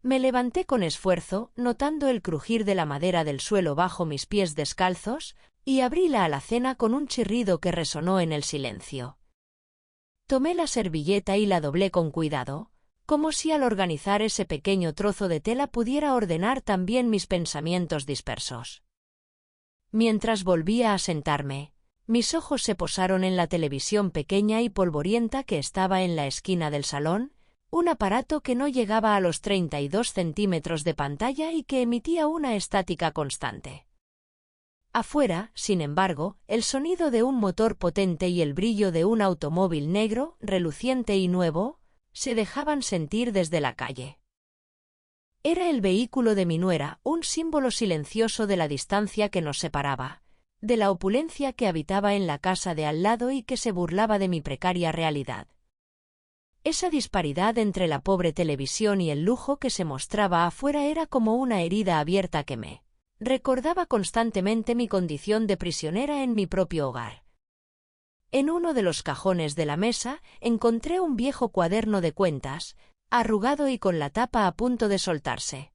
Me levanté con esfuerzo, notando el crujir de la madera del suelo bajo mis pies descalzos, y abrí la alacena con un chirrido que resonó en el silencio. Tomé la servilleta y la doblé con cuidado, como si al organizar ese pequeño trozo de tela pudiera ordenar también mis pensamientos dispersos. Mientras volvía a sentarme, mis ojos se posaron en la televisión pequeña y polvorienta que estaba en la esquina del salón, un aparato que no llegaba a los 32 centímetros de pantalla y que emitía una estática constante. Afuera, sin embargo, el sonido de un motor potente y el brillo de un automóvil negro, reluciente y nuevo, se dejaban sentir desde la calle. Era el vehículo de mi nuera, un símbolo silencioso de la distancia que nos separaba, de la opulencia que habitaba en la casa de al lado y que se burlaba de mi precaria realidad. Esa disparidad entre la pobre televisión y el lujo que se mostraba afuera era como una herida abierta que me recordaba constantemente mi condición de prisionera en mi propio hogar. En uno de los cajones de la mesa encontré un viejo cuaderno de cuentas, arrugado y con la tapa a punto de soltarse.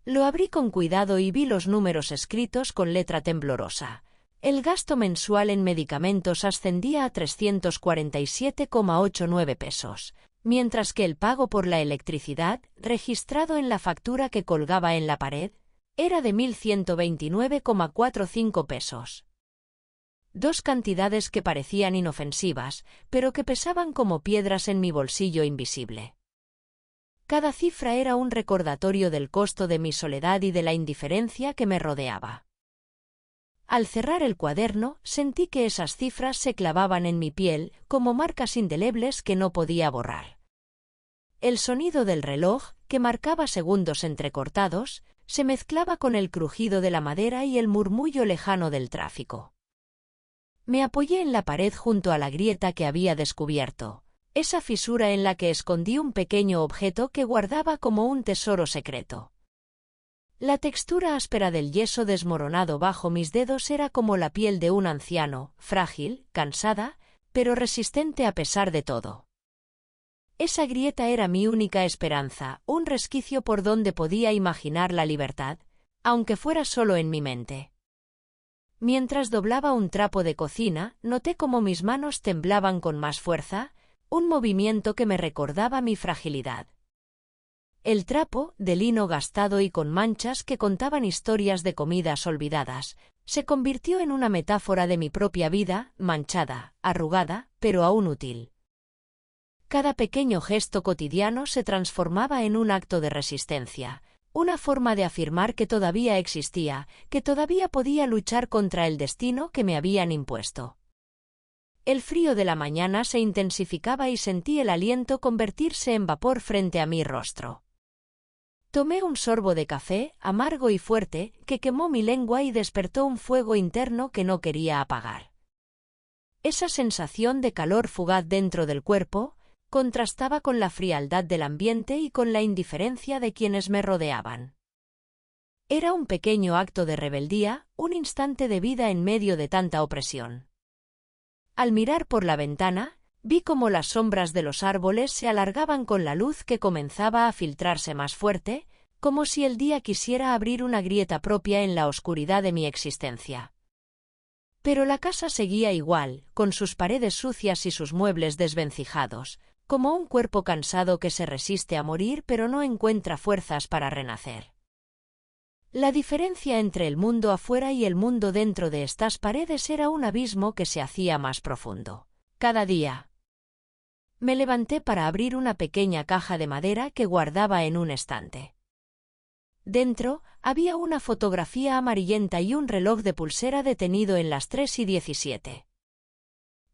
Lo abrí con cuidado y vi los números escritos con letra temblorosa. El gasto mensual en medicamentos ascendía a 347,89 pesos, mientras que el pago por la electricidad, registrado en la factura que colgaba en la pared, era de 1.129,45 pesos. 2 cantidades que parecían inofensivas, pero que pesaban como piedras en mi bolsillo invisible. Cada cifra era un recordatorio del costo de mi soledad y de la indiferencia que me rodeaba. Al cerrar el cuaderno, sentí que esas cifras se clavaban en mi piel como marcas indelebles que no podía borrar. El sonido del reloj, que marcaba segundos entrecortados, se mezclaba con el crujido de la madera y el murmullo lejano del tráfico. Me apoyé en la pared junto a la grieta que había descubierto, esa fisura en la que escondí un pequeño objeto que guardaba como un tesoro secreto. La textura áspera del yeso desmoronado bajo mis dedos era como la piel de un anciano, frágil, cansada, pero resistente a pesar de todo. Esa grieta era mi única esperanza, un resquicio por donde podía imaginar la libertad, aunque fuera solo en mi mente. Mientras doblaba un trapo de cocina, noté cómo mis manos temblaban con más fuerza, un movimiento que me recordaba mi fragilidad. El trapo, de lino gastado y con manchas que contaban historias de comidas olvidadas, se convirtió en una metáfora de mi propia vida, manchada, arrugada, pero aún útil. Cada pequeño gesto cotidiano se transformaba en un acto de resistencia, una forma de afirmar que todavía existía, que todavía podía luchar contra el destino que me habían impuesto. El frío de la mañana se intensificaba y sentí el aliento convertirse en vapor frente a mi rostro. Tomé un sorbo de café, amargo y fuerte, que quemó mi lengua y despertó un fuego interno que no quería apagar. Esa sensación de calor fugaz dentro del cuerpo contrastaba con la frialdad del ambiente y con la indiferencia de quienes me rodeaban. Era un pequeño acto de rebeldía, un instante de vida en medio de tanta opresión. Al mirar por la ventana, vi cómo las sombras de los árboles se alargaban con la luz que comenzaba a filtrarse más fuerte, como si el día quisiera abrir una grieta propia en la oscuridad de mi existencia. Pero la casa seguía igual, con sus paredes sucias y sus muebles desvencijados, como un cuerpo cansado que se resiste a morir pero no encuentra fuerzas para renacer. La diferencia entre el mundo afuera y el mundo dentro de estas paredes era un abismo que se hacía más profundo. Cada día me levanté para abrir una pequeña caja de madera que guardaba en un estante. Dentro había una fotografía amarillenta y un reloj de pulsera detenido en las 3:17.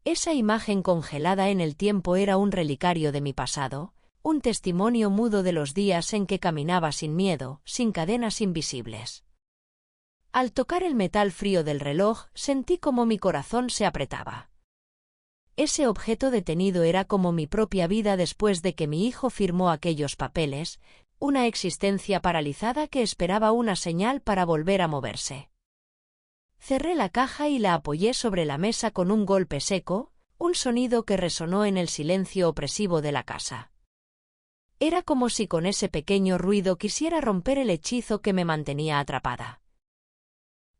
Esa imagen congelada en el tiempo era un relicario de mi pasado, un testimonio mudo de los días en que caminaba sin miedo, sin cadenas invisibles. Al tocar el metal frío del reloj, sentí como mi corazón se apretaba. Ese objeto detenido era como mi propia vida después de que mi hijo firmó aquellos papeles, una existencia paralizada que esperaba una señal para volver a moverse. Cerré la caja y la apoyé sobre la mesa con un golpe seco, un sonido que resonó en el silencio opresivo de la casa. Era como si con ese pequeño ruido quisiera romper el hechizo que me mantenía atrapada.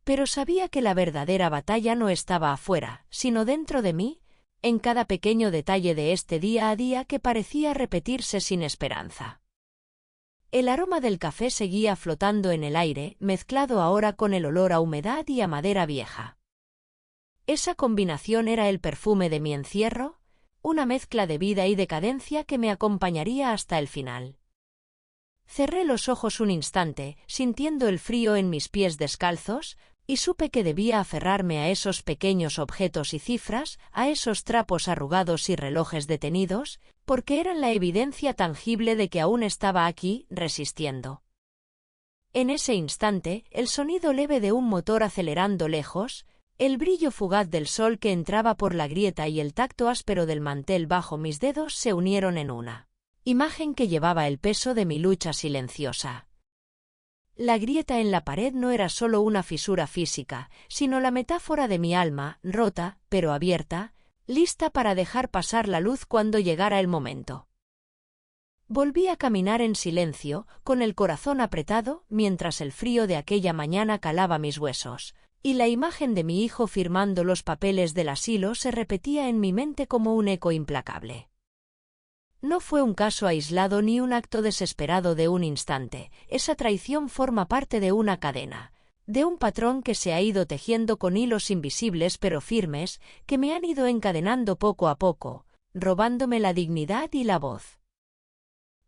Pero sabía que la verdadera batalla no estaba afuera, sino dentro de mí, en cada pequeño detalle de este día a día que parecía repetirse sin esperanza. El aroma del café seguía flotando en el aire, mezclado ahora con el olor a humedad y a madera vieja. Esa combinación era el perfume de mi encierro, una mezcla de vida y decadencia que me acompañaría hasta el final. Cerré los ojos un instante, sintiendo el frío en mis pies descalzos, y supe que debía aferrarme a esos pequeños objetos y cifras, a esos trapos arrugados y relojes detenidos, porque eran la evidencia tangible de que aún estaba aquí, resistiendo. En ese instante, el sonido leve de un motor acelerando lejos, el brillo fugaz del sol que entraba por la grieta y el tacto áspero del mantel bajo mis dedos se unieron en una imagen que llevaba el peso de mi lucha silenciosa. La grieta en la pared no era solo una fisura física, sino la metáfora de mi alma, rota, pero abierta, lista para dejar pasar la luz cuando llegara el momento. Volví a caminar en silencio, con el corazón apretado, mientras el frío de aquella mañana calaba mis huesos, y la imagen de mi hijo firmando los papeles del asilo se repetía en mi mente como un eco implacable. No fue un caso aislado ni un acto desesperado de un instante, esa traición forma parte de una cadena, de un patrón que se ha ido tejiendo con hilos invisibles pero firmes, que me han ido encadenando poco a poco, robándome la dignidad y la voz.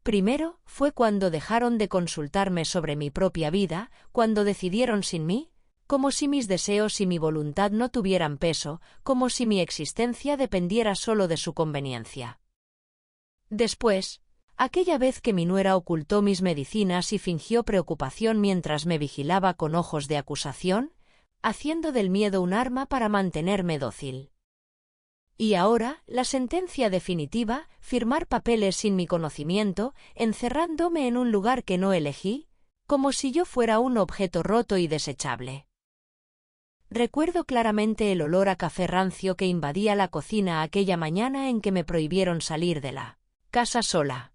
Primero, fue cuando dejaron de consultarme sobre mi propia vida, cuando decidieron sin mí, como si mis deseos y mi voluntad no tuvieran peso, como si mi existencia dependiera solo de su conveniencia. Después, aquella vez que mi nuera ocultó mis medicinas y fingió preocupación mientras me vigilaba con ojos de acusación, haciendo del miedo un arma para mantenerme dócil. Y ahora, la sentencia definitiva, firmar papeles sin mi conocimiento, encerrándome en un lugar que no elegí, como si yo fuera un objeto roto y desechable. Recuerdo claramente el olor a café rancio que invadía la cocina aquella mañana en que me prohibieron salir de la casa sola.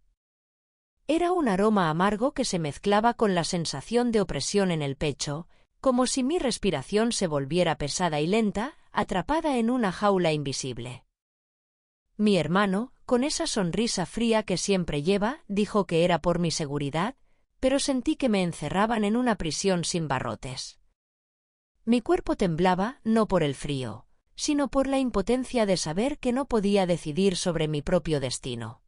Era un aroma amargo que se mezclaba con la sensación de opresión en el pecho, como si mi respiración se volviera pesada y lenta, atrapada en una jaula invisible. Mi hermano, con esa sonrisa fría que siempre lleva, dijo que era por mi seguridad, pero sentí que me encerraban en una prisión sin barrotes. Mi cuerpo temblaba, no por el frío, sino por la impotencia de saber que no podía decidir sobre mi propio destino.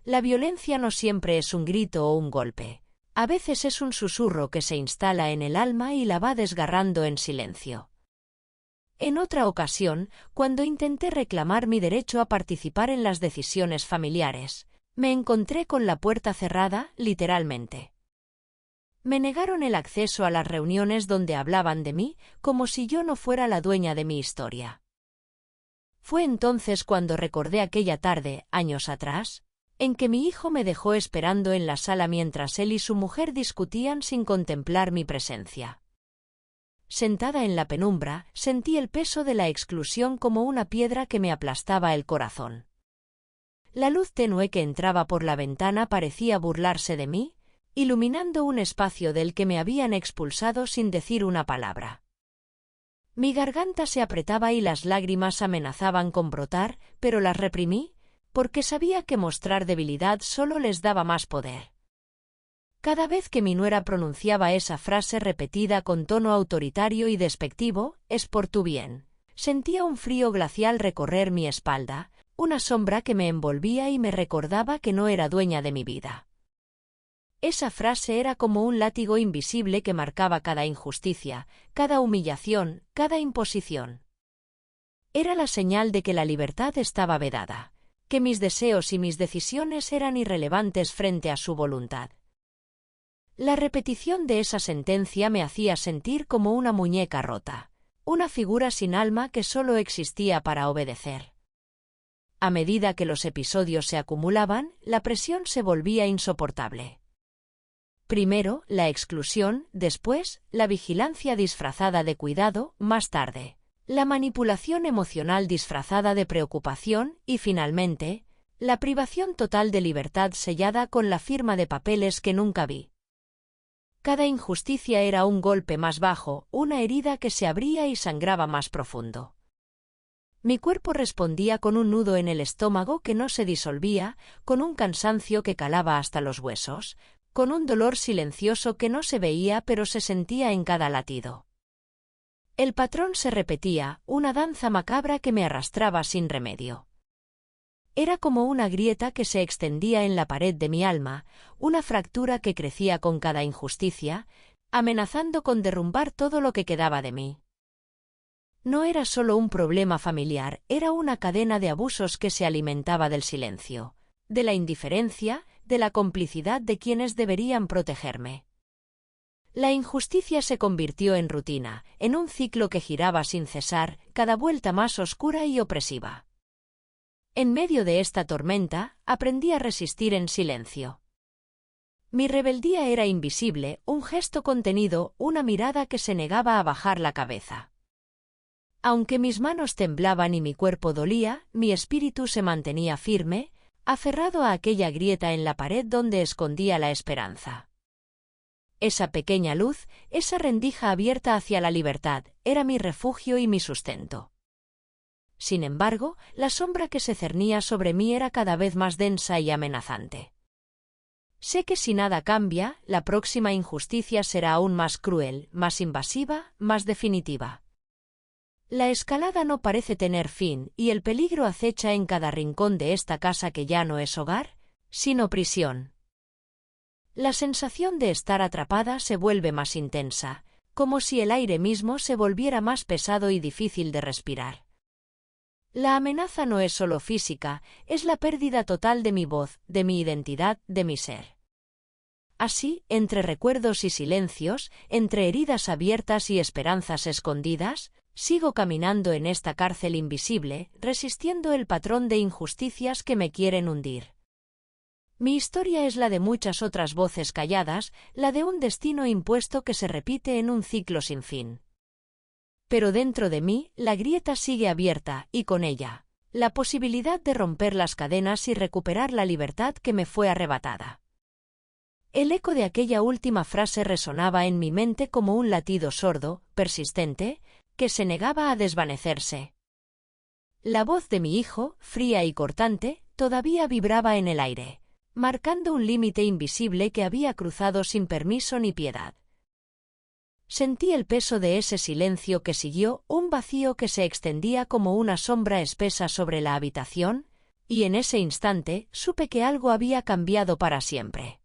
La violencia no siempre es un grito o un golpe, a veces es un susurro que se instala en el alma y la va desgarrando en silencio. En otra ocasión, cuando intenté reclamar mi derecho a participar en las decisiones familiares, me encontré con la puerta cerrada, literalmente. Me negaron el acceso a las reuniones donde hablaban de mí, como si yo no fuera la dueña de mi historia. Fue entonces cuando recordé aquella tarde, años atrás, en que mi hijo me dejó esperando en la sala mientras él y su mujer discutían sin contemplar mi presencia. Sentada en la penumbra, sentí el peso de la exclusión como una piedra que me aplastaba el corazón. La luz tenue que entraba por la ventana parecía burlarse de mí, iluminando un espacio del que me habían expulsado sin decir una palabra. Mi garganta se apretaba y las lágrimas amenazaban con brotar, pero las reprimí, porque sabía que mostrar debilidad solo les daba más poder. Cada vez que mi nuera pronunciaba esa frase repetida con tono autoritario y despectivo, «es por tu bien», sentía un frío glacial recorrer mi espalda, una sombra que me envolvía y me recordaba que no era dueña de mi vida. Esa frase era como un látigo invisible que marcaba cada injusticia, cada humillación, cada imposición. Era la señal de que la libertad estaba vedada, que mis deseos y mis decisiones eran irrelevantes frente a su voluntad. La repetición de esa sentencia me hacía sentir como una muñeca rota, una figura sin alma que solo existía para obedecer. A medida que los episodios se acumulaban, la presión se volvía insoportable. Primero, la exclusión, después, la vigilancia disfrazada de cuidado, más tarde, la manipulación emocional disfrazada de preocupación y, finalmente, la privación total de libertad sellada con la firma de papeles que nunca vi. Cada injusticia era un golpe más bajo, una herida que se abría y sangraba más profundo. Mi cuerpo respondía con un nudo en el estómago que no se disolvía, con un cansancio que calaba hasta los huesos, con un dolor silencioso que no se veía pero se sentía en cada latido. El patrón se repetía, una danza macabra que me arrastraba sin remedio. Era como una grieta que se extendía en la pared de mi alma, una fractura que crecía con cada injusticia, amenazando con derrumbar todo lo que quedaba de mí. No era solo un problema familiar, era una cadena de abusos que se alimentaba del silencio, de la indiferencia, de la complicidad de quienes deberían protegerme. La injusticia se convirtió en rutina, en un ciclo que giraba sin cesar, cada vuelta más oscura y opresiva. En medio de esta tormenta, aprendí a resistir en silencio. Mi rebeldía era invisible, un gesto contenido, una mirada que se negaba a bajar la cabeza. Aunque mis manos temblaban y mi cuerpo dolía, mi espíritu se mantenía firme, aferrado a aquella grieta en la pared donde escondía la esperanza. Esa pequeña luz, esa rendija abierta hacia la libertad, era mi refugio y mi sustento. Sin embargo, la sombra que se cernía sobre mí era cada vez más densa y amenazante. Sé que si nada cambia, la próxima injusticia será aún más cruel, más invasiva, más definitiva. La escalada no parece tener fin, y el peligro acecha en cada rincón de esta casa que ya no es hogar, sino prisión. La sensación de estar atrapada se vuelve más intensa, como si el aire mismo se volviera más pesado y difícil de respirar. La amenaza no es solo física, es la pérdida total de mi voz, de mi identidad, de mi ser. Así, entre recuerdos y silencios, entre heridas abiertas y esperanzas escondidas, sigo caminando en esta cárcel invisible, resistiendo el patrón de injusticias que me quieren hundir. Mi historia es la de muchas otras voces calladas, la de un destino impuesto que se repite en un ciclo sin fin. Pero dentro de mí, la grieta sigue abierta, y con ella, la posibilidad de romper las cadenas y recuperar la libertad que me fue arrebatada. El eco de aquella última frase resonaba en mi mente como un latido sordo, persistente, que se negaba a desvanecerse. La voz de mi hijo, fría y cortante, todavía vibraba en el aire, marcando un límite invisible que había cruzado sin permiso ni piedad. Sentí el peso de ese silencio que siguió, un vacío que se extendía como una sombra espesa sobre la habitación, y en ese instante supe que algo había cambiado para siempre.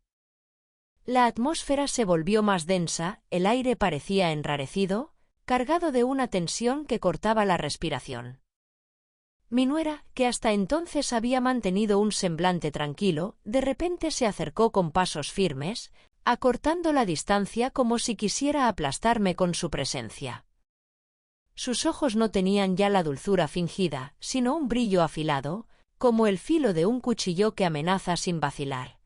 La atmósfera se volvió más densa, el aire parecía enrarecido, cargado de una tensión que cortaba la respiración. Mi nuera, que hasta entonces había mantenido un semblante tranquilo, de repente se acercó con pasos firmes, acortando la distancia como si quisiera aplastarme con su presencia. Sus ojos no tenían ya la dulzura fingida, sino un brillo afilado, como el filo de un cuchillo que amenaza sin vacilar.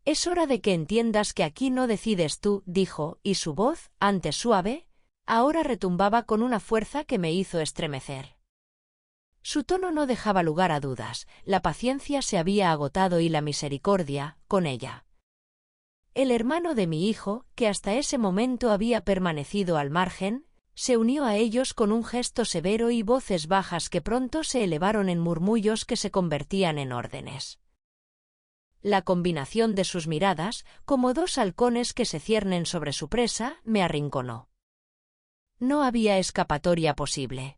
«Es hora de que entiendas que aquí no decides tú», dijo, y su voz, antes suave, ahora retumbaba con una fuerza que me hizo estremecer. Su tono no dejaba lugar a dudas, la paciencia se había agotado y la misericordia, con ella. El hermano de mi hijo, que hasta ese momento había permanecido al margen, se unió a ellos con un gesto severo y voces bajas que pronto se elevaron en murmullos que se convertían en órdenes. La combinación de sus miradas, como dos halcones que se ciernen sobre su presa, me arrinconó. No había escapatoria posible.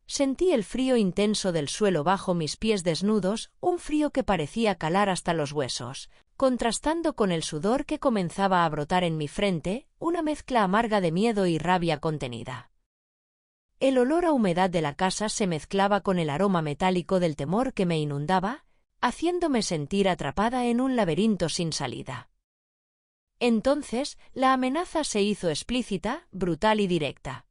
Sentí el frío intenso del suelo bajo mis pies desnudos, un frío que parecía calar hasta los huesos, contrastando con el sudor que comenzaba a brotar en mi frente, una mezcla amarga de miedo y rabia contenida. El olor a humedad de la casa se mezclaba con el aroma metálico del temor que me inundaba, haciéndome sentir atrapada en un laberinto sin salida. Entonces, la amenaza se hizo explícita, brutal y directa.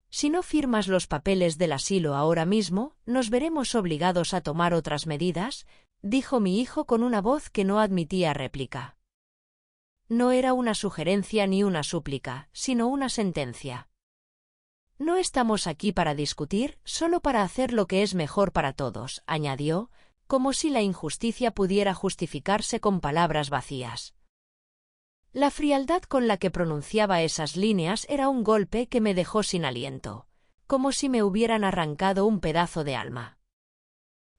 Si no firmas los papeles del asilo ahora mismo, nos veremos obligados a tomar otras medidas, dijo mi hijo con una voz que no admitía réplica. No era una sugerencia ni una súplica, sino una sentencia. No estamos aquí para discutir, solo para hacer lo que es mejor para todos, añadió, como si la injusticia pudiera justificarse con palabras vacías. La frialdad con la que pronunciaba esas líneas era un golpe que me dejó sin aliento, como si me hubieran arrancado un pedazo de alma.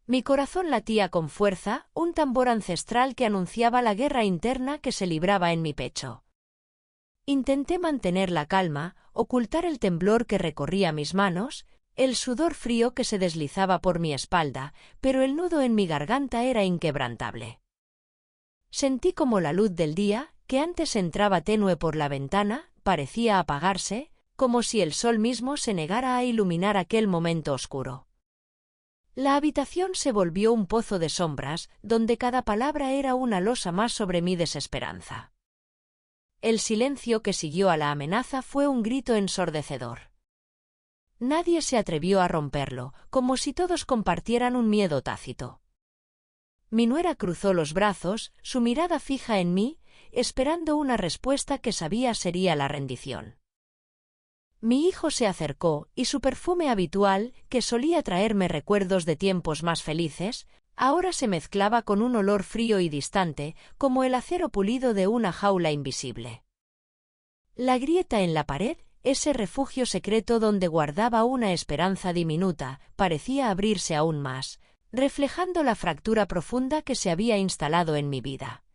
Mi corazón latía con fuerza, un tambor ancestral que anunciaba la guerra interna que se libraba en mi pecho. Intenté mantener la calma, ocultar el temblor que recorría mis manos, el sudor frío que se deslizaba por mi espalda, pero el nudo en mi garganta era inquebrantable. Sentí como la luz del día, que antes entraba tenue por la ventana, parecía apagarse, como si el sol mismo se negara a iluminar aquel momento oscuro. La habitación se volvió un pozo de sombras, donde cada palabra era una losa más sobre mi desesperanza. El silencio que siguió a la amenaza fue un grito ensordecedor. Nadie se atrevió a romperlo, como si todos compartieran un miedo tácito. Mi nuera cruzó los brazos, su mirada fija en mí, esperando una respuesta que sabía sería la rendición. Mi hijo se acercó, y su perfume habitual, que solía traerme recuerdos de tiempos más felices, ahora se mezclaba con un olor frío y distante, como el acero pulido de una jaula invisible. La grieta en la pared, ese refugio secreto donde guardaba una esperanza diminuta, parecía abrirse aún más, reflejando la fractura profunda que se había instalado en mi vida.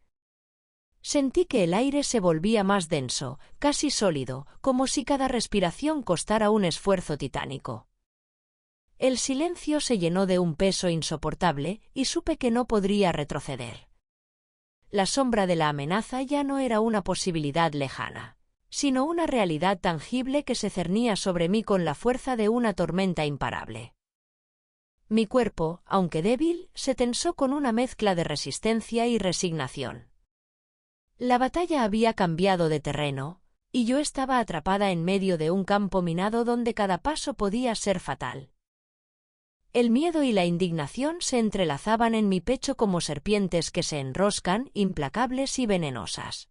Sentí que el aire se volvía más denso, casi sólido, como si cada respiración costara un esfuerzo titánico. El silencio se llenó de un peso insoportable, y supe que no podría retroceder. La sombra de la amenaza ya no era una posibilidad lejana, sino una realidad tangible que se cernía sobre mí con la fuerza de una tormenta imparable. Mi cuerpo, aunque débil, se tensó con una mezcla de resistencia y resignación. La batalla había cambiado de terreno, y yo estaba atrapada en medio de un campo minado donde cada paso podía ser fatal. El miedo y la indignación se entrelazaban en mi pecho como serpientes que se enroscan, implacables y venenosas.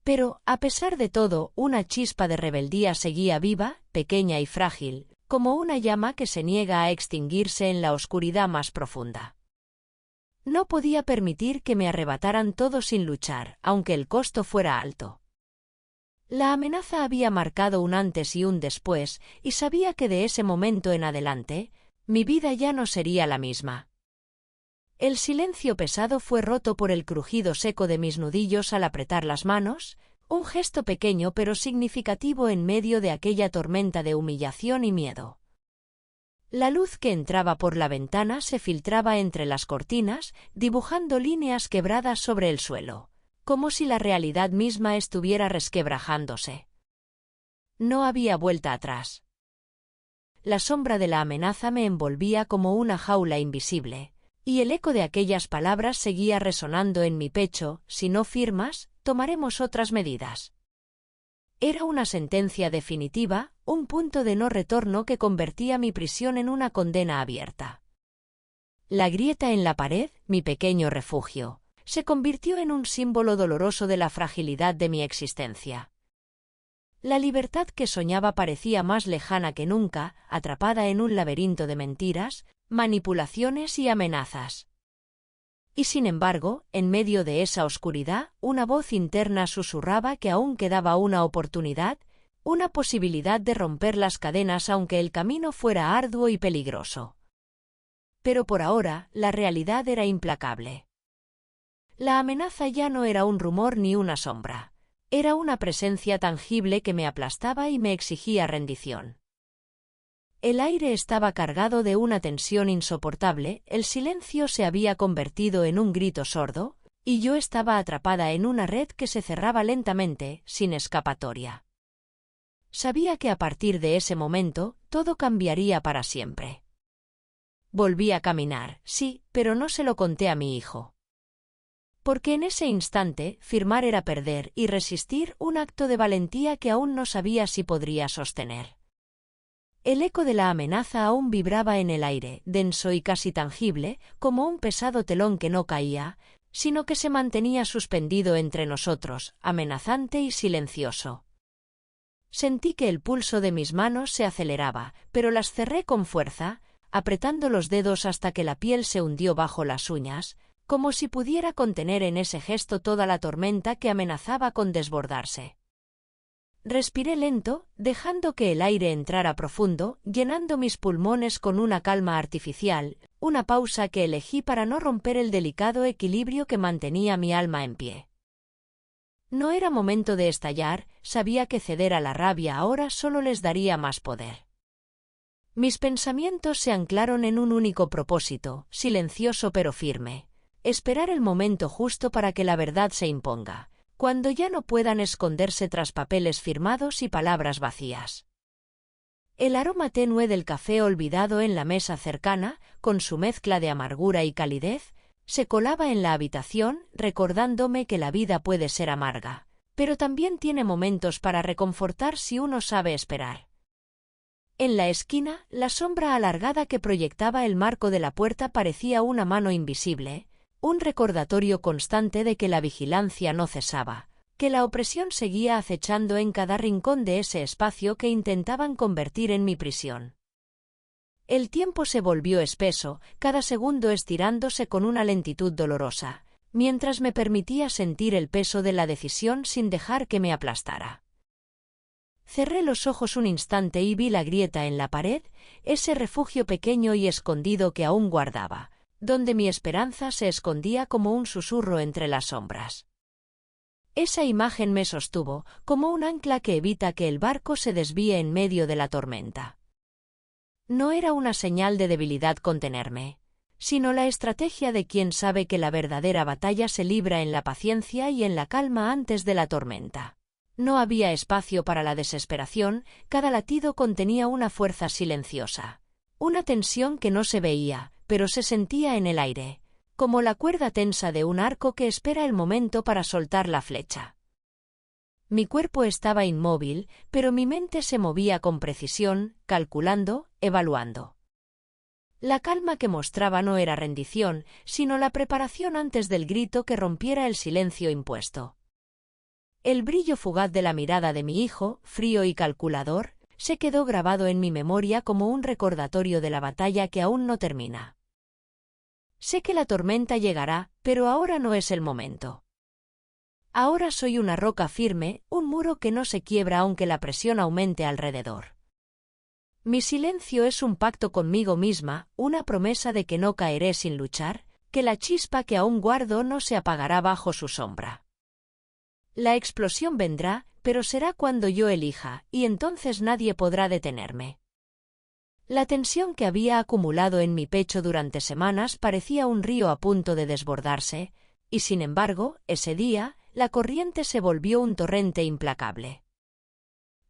Pero, a pesar de todo, una chispa de rebeldía seguía viva, pequeña y frágil, como una llama que se niega a extinguirse en la oscuridad más profunda. No podía permitir que me arrebataran todo sin luchar, aunque el costo fuera alto. La amenaza había marcado un antes y un después, y sabía que de ese momento en adelante, mi vida ya no sería la misma. El silencio pesado fue roto por el crujido seco de mis nudillos al apretar las manos, un gesto pequeño pero significativo en medio de aquella tormenta de humillación y miedo. La luz que entraba por la ventana se filtraba entre las cortinas, dibujando líneas quebradas sobre el suelo, como si la realidad misma estuviera resquebrajándose. No había vuelta atrás. La sombra de la amenaza me envolvía como una jaula invisible, y el eco de aquellas palabras seguía resonando en mi pecho: si no firmas, tomaremos otras medidas. Era una sentencia definitiva, un punto de no retorno que convertía mi prisión en una condena abierta. La grieta en la pared, mi pequeño refugio, se convirtió en un símbolo doloroso de la fragilidad de mi existencia. La libertad que soñaba parecía más lejana que nunca, atrapada en un laberinto de mentiras, manipulaciones y amenazas. Y sin embargo, en medio de esa oscuridad, una voz interna susurraba que aún quedaba una oportunidad, una posibilidad de romper las cadenas aunque el camino fuera arduo y peligroso. Pero por ahora, la realidad era implacable. La amenaza ya no era un rumor ni una sombra. Era una presencia tangible que me aplastaba y me exigía rendición. El aire estaba cargado de una tensión insoportable, el silencio se había convertido en un grito sordo, y yo estaba atrapada en una red que se cerraba lentamente, sin escapatoria. Sabía que a partir de ese momento, todo cambiaría para siempre. Volví a caminar, sí, pero no se lo conté a mi hijo. Porque en ese instante, firmar era perder y resistir un acto de valentía que aún no sabía si podría sostener. El eco de la amenaza aún vibraba en el aire, denso y casi tangible, como un pesado telón que no caía, sino que se mantenía suspendido entre nosotros, amenazante y silencioso. Sentí que el pulso de mis manos se aceleraba, pero las cerré con fuerza, apretando los dedos hasta que la piel se hundió bajo las uñas, como si pudiera contener en ese gesto toda la tormenta que amenazaba con desbordarse. Respiré lento, dejando que el aire entrara profundo, llenando mis pulmones con una calma artificial, una pausa que elegí para no romper el delicado equilibrio que mantenía mi alma en pie. No era momento de estallar, sabía que ceder a la rabia ahora solo les daría más poder. Mis pensamientos se anclaron en un único propósito, silencioso pero firme: esperar el momento justo para que la verdad se imponga, cuando ya no puedan esconderse tras papeles firmados y palabras vacías. El aroma tenue del café olvidado en la mesa cercana, con su mezcla de amargura y calidez, se colaba en la habitación, recordándome que la vida puede ser amarga, pero también tiene momentos para reconfortar si uno sabe esperar. En la esquina, la sombra alargada que proyectaba el marco de la puerta parecía una mano invisible, un recordatorio constante de que la vigilancia no cesaba, que la opresión seguía acechando en cada rincón de ese espacio que intentaban convertir en mi prisión. El tiempo se volvió espeso, cada segundo estirándose con una lentitud dolorosa, mientras me permitía sentir el peso de la decisión sin dejar que me aplastara. Cerré los ojos un instante y vi la grieta en la pared, ese refugio pequeño y escondido que aún guardaba, donde mi esperanza se escondía como un susurro entre las sombras. Esa imagen me sostuvo, como un ancla que evita que el barco se desvíe en medio de la tormenta. No era una señal de debilidad contenerme, sino la estrategia de quien sabe que la verdadera batalla se libra en la paciencia y en la calma antes de la tormenta. No había espacio para la desesperación, cada latido contenía una fuerza silenciosa, una tensión que no se veía, pero se sentía en el aire, como la cuerda tensa de un arco que espera el momento para soltar la flecha. Mi cuerpo estaba inmóvil, pero mi mente se movía con precisión, calculando, evaluando. La calma que mostraba no era rendición, sino la preparación antes del grito que rompiera el silencio impuesto. El brillo fugaz de la mirada de mi hijo, frío y calculador, se quedó grabado en mi memoria como un recordatorio de la batalla que aún no termina. Sé que la tormenta llegará, pero ahora no es el momento. Ahora soy una roca firme, un muro que no se quiebra aunque la presión aumente alrededor. Mi silencio es un pacto conmigo misma, una promesa de que no caeré sin luchar, que la chispa que aún guardo no se apagará bajo su sombra. La explosión vendrá, pero será cuando yo elija, y entonces nadie podrá detenerme. La tensión que había acumulado en mi pecho durante semanas parecía un río a punto de desbordarse, y sin embargo, ese día, la corriente se volvió un torrente implacable.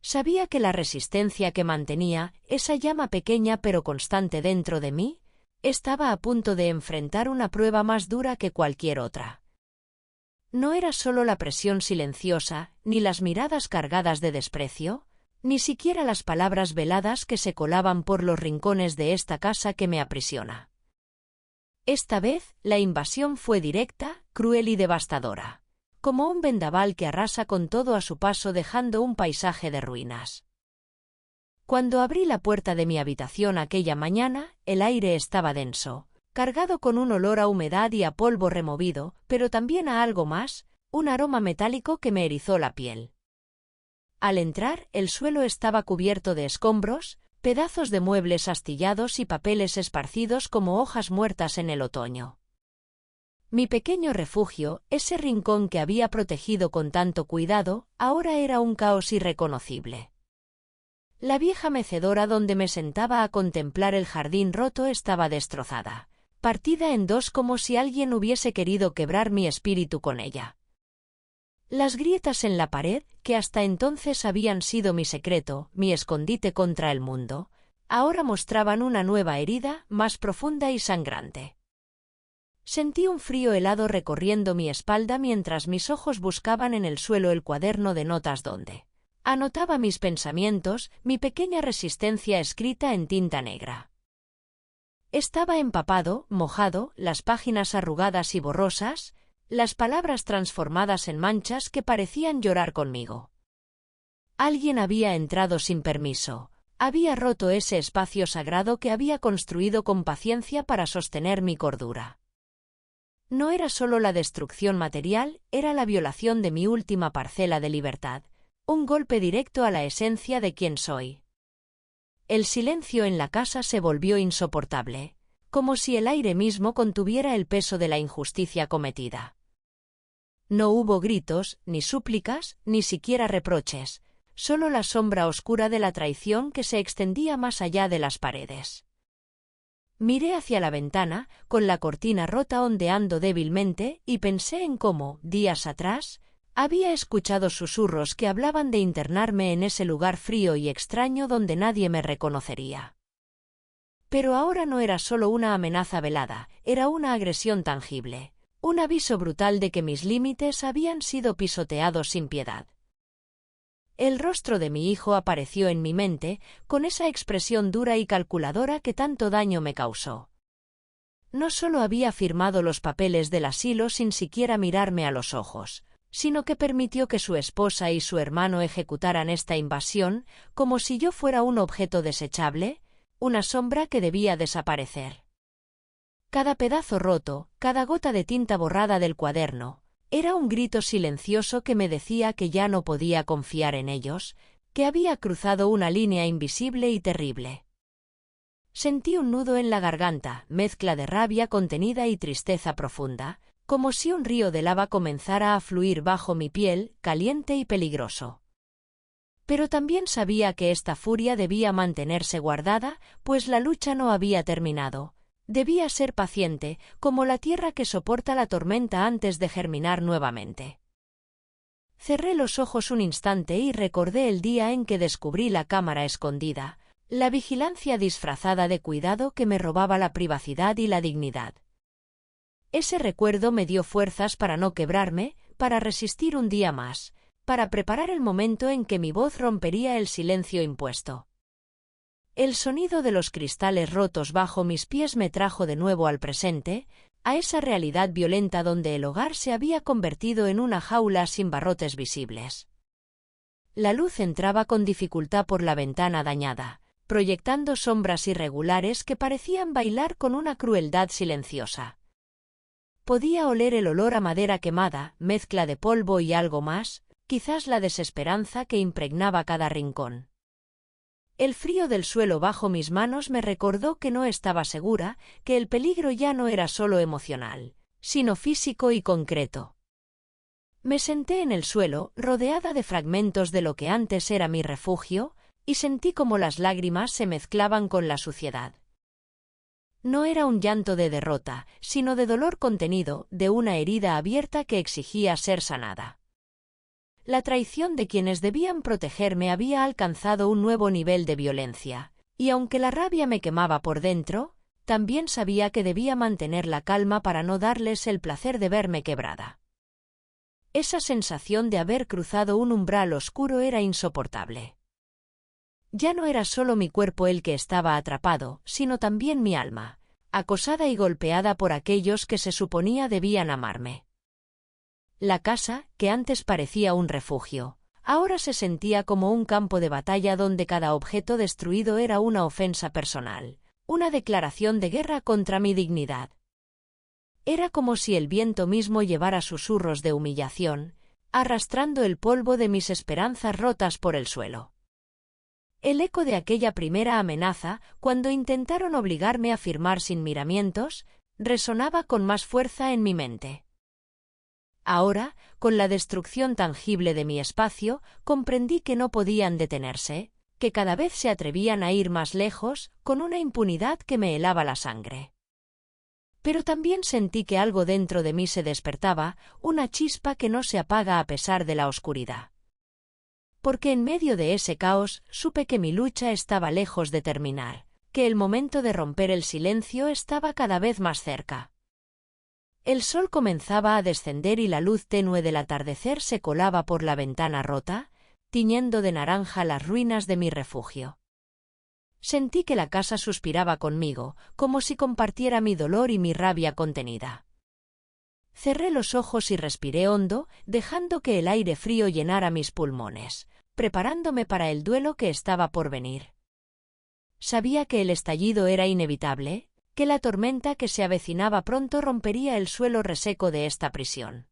Sabía que la resistencia que mantenía, esa llama pequeña pero constante dentro de mí, estaba a punto de enfrentar una prueba más dura que cualquier otra. No era solo la presión silenciosa, ni las miradas cargadas de desprecio, ni siquiera las palabras veladas que se colaban por los rincones de esta casa que me aprisiona. Esta vez, la invasión fue directa, cruel y devastadora, como un vendaval que arrasa con todo a su paso dejando un paisaje de ruinas. Cuando abrí la puerta de mi habitación aquella mañana, el aire estaba denso, cargado con un olor a humedad y a polvo removido, pero también a algo más, un aroma metálico que me erizó la piel. Al entrar, el suelo estaba cubierto de escombros, pedazos de muebles astillados y papeles esparcidos como hojas muertas en el otoño. Mi pequeño refugio, ese rincón que había protegido con tanto cuidado, ahora era un caos irreconocible. La vieja mecedora donde me sentaba a contemplar el jardín roto estaba destrozada, partida en dos como si alguien hubiese querido quebrar mi espíritu con ella. Las grietas en la pared, que hasta entonces habían sido mi secreto, mi escondite contra el mundo, ahora mostraban una nueva herida, más profunda y sangrante. Sentí un frío helado recorriendo mi espalda mientras mis ojos buscaban en el suelo el cuaderno de notas donde anotaba mis pensamientos, mi pequeña resistencia escrita en tinta negra. Estaba empapado, mojado, las páginas arrugadas y borrosas, las palabras transformadas en manchas que parecían llorar conmigo. Alguien había entrado sin permiso, había roto ese espacio sagrado que había construido con paciencia para sostener mi cordura. No era solo la destrucción material, era la violación de mi última parcela de libertad, un golpe directo a la esencia de quién soy. El silencio en la casa se volvió insoportable, como si el aire mismo contuviera el peso de la injusticia cometida. No hubo gritos, ni súplicas, ni siquiera reproches, solo la sombra oscura de la traición que se extendía más allá de las paredes. Miré hacia la ventana, con la cortina rota ondeando débilmente, y pensé en cómo, días atrás, había escuchado susurros que hablaban de internarme en ese lugar frío y extraño donde nadie me reconocería. Pero ahora no era solo una amenaza velada, era una agresión tangible, un aviso brutal de que mis límites habían sido pisoteados sin piedad. El rostro de mi hijo apareció en mi mente, con esa expresión dura y calculadora que tanto daño me causó. No solo había firmado los papeles del asilo sin siquiera mirarme a los ojos, sino que permitió que su esposa y su hermano ejecutaran esta invasión, como si yo fuera un objeto desechable, una sombra que debía desaparecer. Cada pedazo roto, cada gota de tinta borrada del cuaderno, era un grito silencioso que me decía que ya no podía confiar en ellos, que había cruzado una línea invisible y terrible. Sentí un nudo en la garganta, mezcla de rabia contenida y tristeza profunda, como si un río de lava comenzara a fluir bajo mi piel, caliente y peligroso. Pero también sabía que esta furia debía mantenerse guardada, pues la lucha no había terminado. Debía ser paciente, como la tierra que soporta la tormenta antes de germinar nuevamente. Cerré los ojos un instante y recordé el día en que descubrí la cámara escondida, la vigilancia disfrazada de cuidado que me robaba la privacidad y la dignidad. Ese recuerdo me dio fuerzas para no quebrarme, para resistir un día más, para preparar el momento en que mi voz rompería el silencio impuesto. El sonido de los cristales rotos bajo mis pies me trajo de nuevo al presente, a esa realidad violenta donde el hogar se había convertido en una jaula sin barrotes visibles. La luz entraba con dificultad por la ventana dañada, proyectando sombras irregulares que parecían bailar con una crueldad silenciosa. Podía oler el olor a madera quemada, mezcla de polvo y algo más, quizás la desesperanza que impregnaba cada rincón. El frío del suelo bajo mis manos me recordó que no estaba segura, que el peligro ya no era solo emocional, sino físico y concreto. Me senté en el suelo, rodeada de fragmentos de lo que antes era mi refugio, y sentí como las lágrimas se mezclaban con la suciedad. No era un llanto de derrota, sino de dolor contenido, de una herida abierta que exigía ser sanada. La traición de quienes debían protegerme había alcanzado un nuevo nivel de violencia, y aunque la rabia me quemaba por dentro, también sabía que debía mantener la calma para no darles el placer de verme quebrada. Esa sensación de haber cruzado un umbral oscuro era insoportable. Ya no era solo mi cuerpo el que estaba atrapado, sino también mi alma, acosada y golpeada por aquellos que se suponía debían amarme. La casa, que antes parecía un refugio, ahora se sentía como un campo de batalla donde cada objeto destruido era una ofensa personal, una declaración de guerra contra mi dignidad. Era como si el viento mismo llevara susurros de humillación, arrastrando el polvo de mis esperanzas rotas por el suelo. El eco de aquella primera amenaza, cuando intentaron obligarme a firmar sin miramientos, resonaba con más fuerza en mi mente. Ahora, con la destrucción tangible de mi espacio, comprendí que no podían detenerse, que cada vez se atrevían a ir más lejos, con una impunidad que me helaba la sangre. Pero también sentí que algo dentro de mí se despertaba, una chispa que no se apaga a pesar de la oscuridad. Porque en medio de ese caos supe que mi lucha estaba lejos de terminar, que el momento de romper el silencio estaba cada vez más cerca. El sol comenzaba a descender y la luz tenue del atardecer se colaba por la ventana rota, tiñendo de naranja las ruinas de mi refugio. Sentí que la casa suspiraba conmigo, como si compartiera mi dolor y mi rabia contenida. Cerré los ojos y respiré hondo, dejando que el aire frío llenara mis pulmones, preparándome para el duelo que estaba por venir. Sabía que el estallido era inevitable, que la tormenta que se avecinaba pronto rompería el suelo reseco de esta prisión.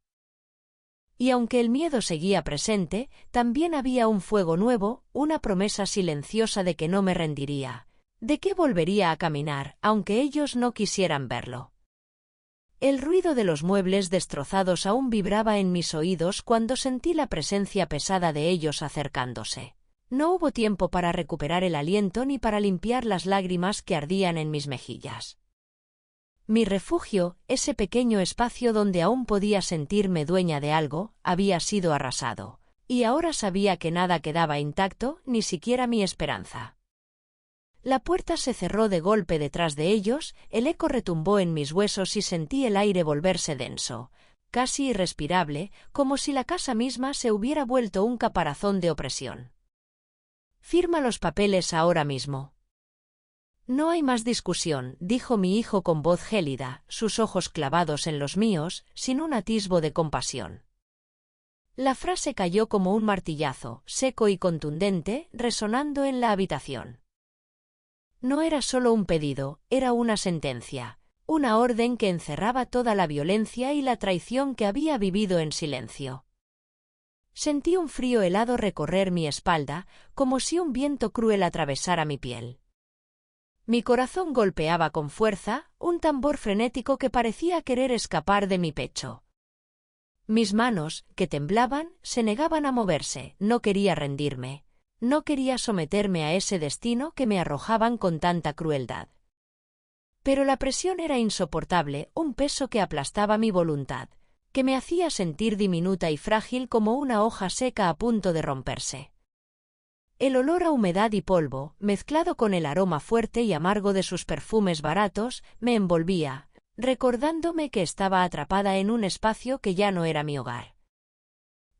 Y aunque el miedo seguía presente, también había un fuego nuevo, una promesa silenciosa de que no me rendiría, de que volvería a caminar, aunque ellos no quisieran verlo. El ruido de los muebles destrozados aún vibraba en mis oídos cuando sentí la presencia pesada de ellos acercándose. No hubo tiempo para recuperar el aliento ni para limpiar las lágrimas que ardían en mis mejillas. Mi refugio, ese pequeño espacio donde aún podía sentirme dueña de algo, había sido arrasado, y ahora sabía que nada quedaba intacto, ni siquiera mi esperanza. La puerta se cerró de golpe detrás de ellos, el eco retumbó en mis huesos y sentí el aire volverse denso, casi irrespirable, como si la casa misma se hubiera vuelto un caparazón de opresión. «Firma los papeles ahora mismo». «No hay más discusión», dijo mi hijo con voz gélida, sus ojos clavados en los míos, sin un atisbo de compasión. La frase cayó como un martillazo, seco y contundente, resonando en la habitación. No era solo un pedido, era una sentencia, una orden que encerraba toda la violencia y la traición que había vivido en silencio. Sentí un frío helado recorrer mi espalda, como si un viento cruel atravesara mi piel. Mi corazón golpeaba con fuerza, un tambor frenético que parecía querer escapar de mi pecho. Mis manos, que temblaban, se negaban a moverse, no quería rendirme, no quería someterme a ese destino que me arrojaban con tanta crueldad. Pero la presión era insoportable, un peso que aplastaba mi voluntad, que me hacía sentir diminuta y frágil como una hoja seca a punto de romperse. El olor a humedad y polvo, mezclado con el aroma fuerte y amargo de sus perfumes baratos, me envolvía, recordándome que estaba atrapada en un espacio que ya no era mi hogar.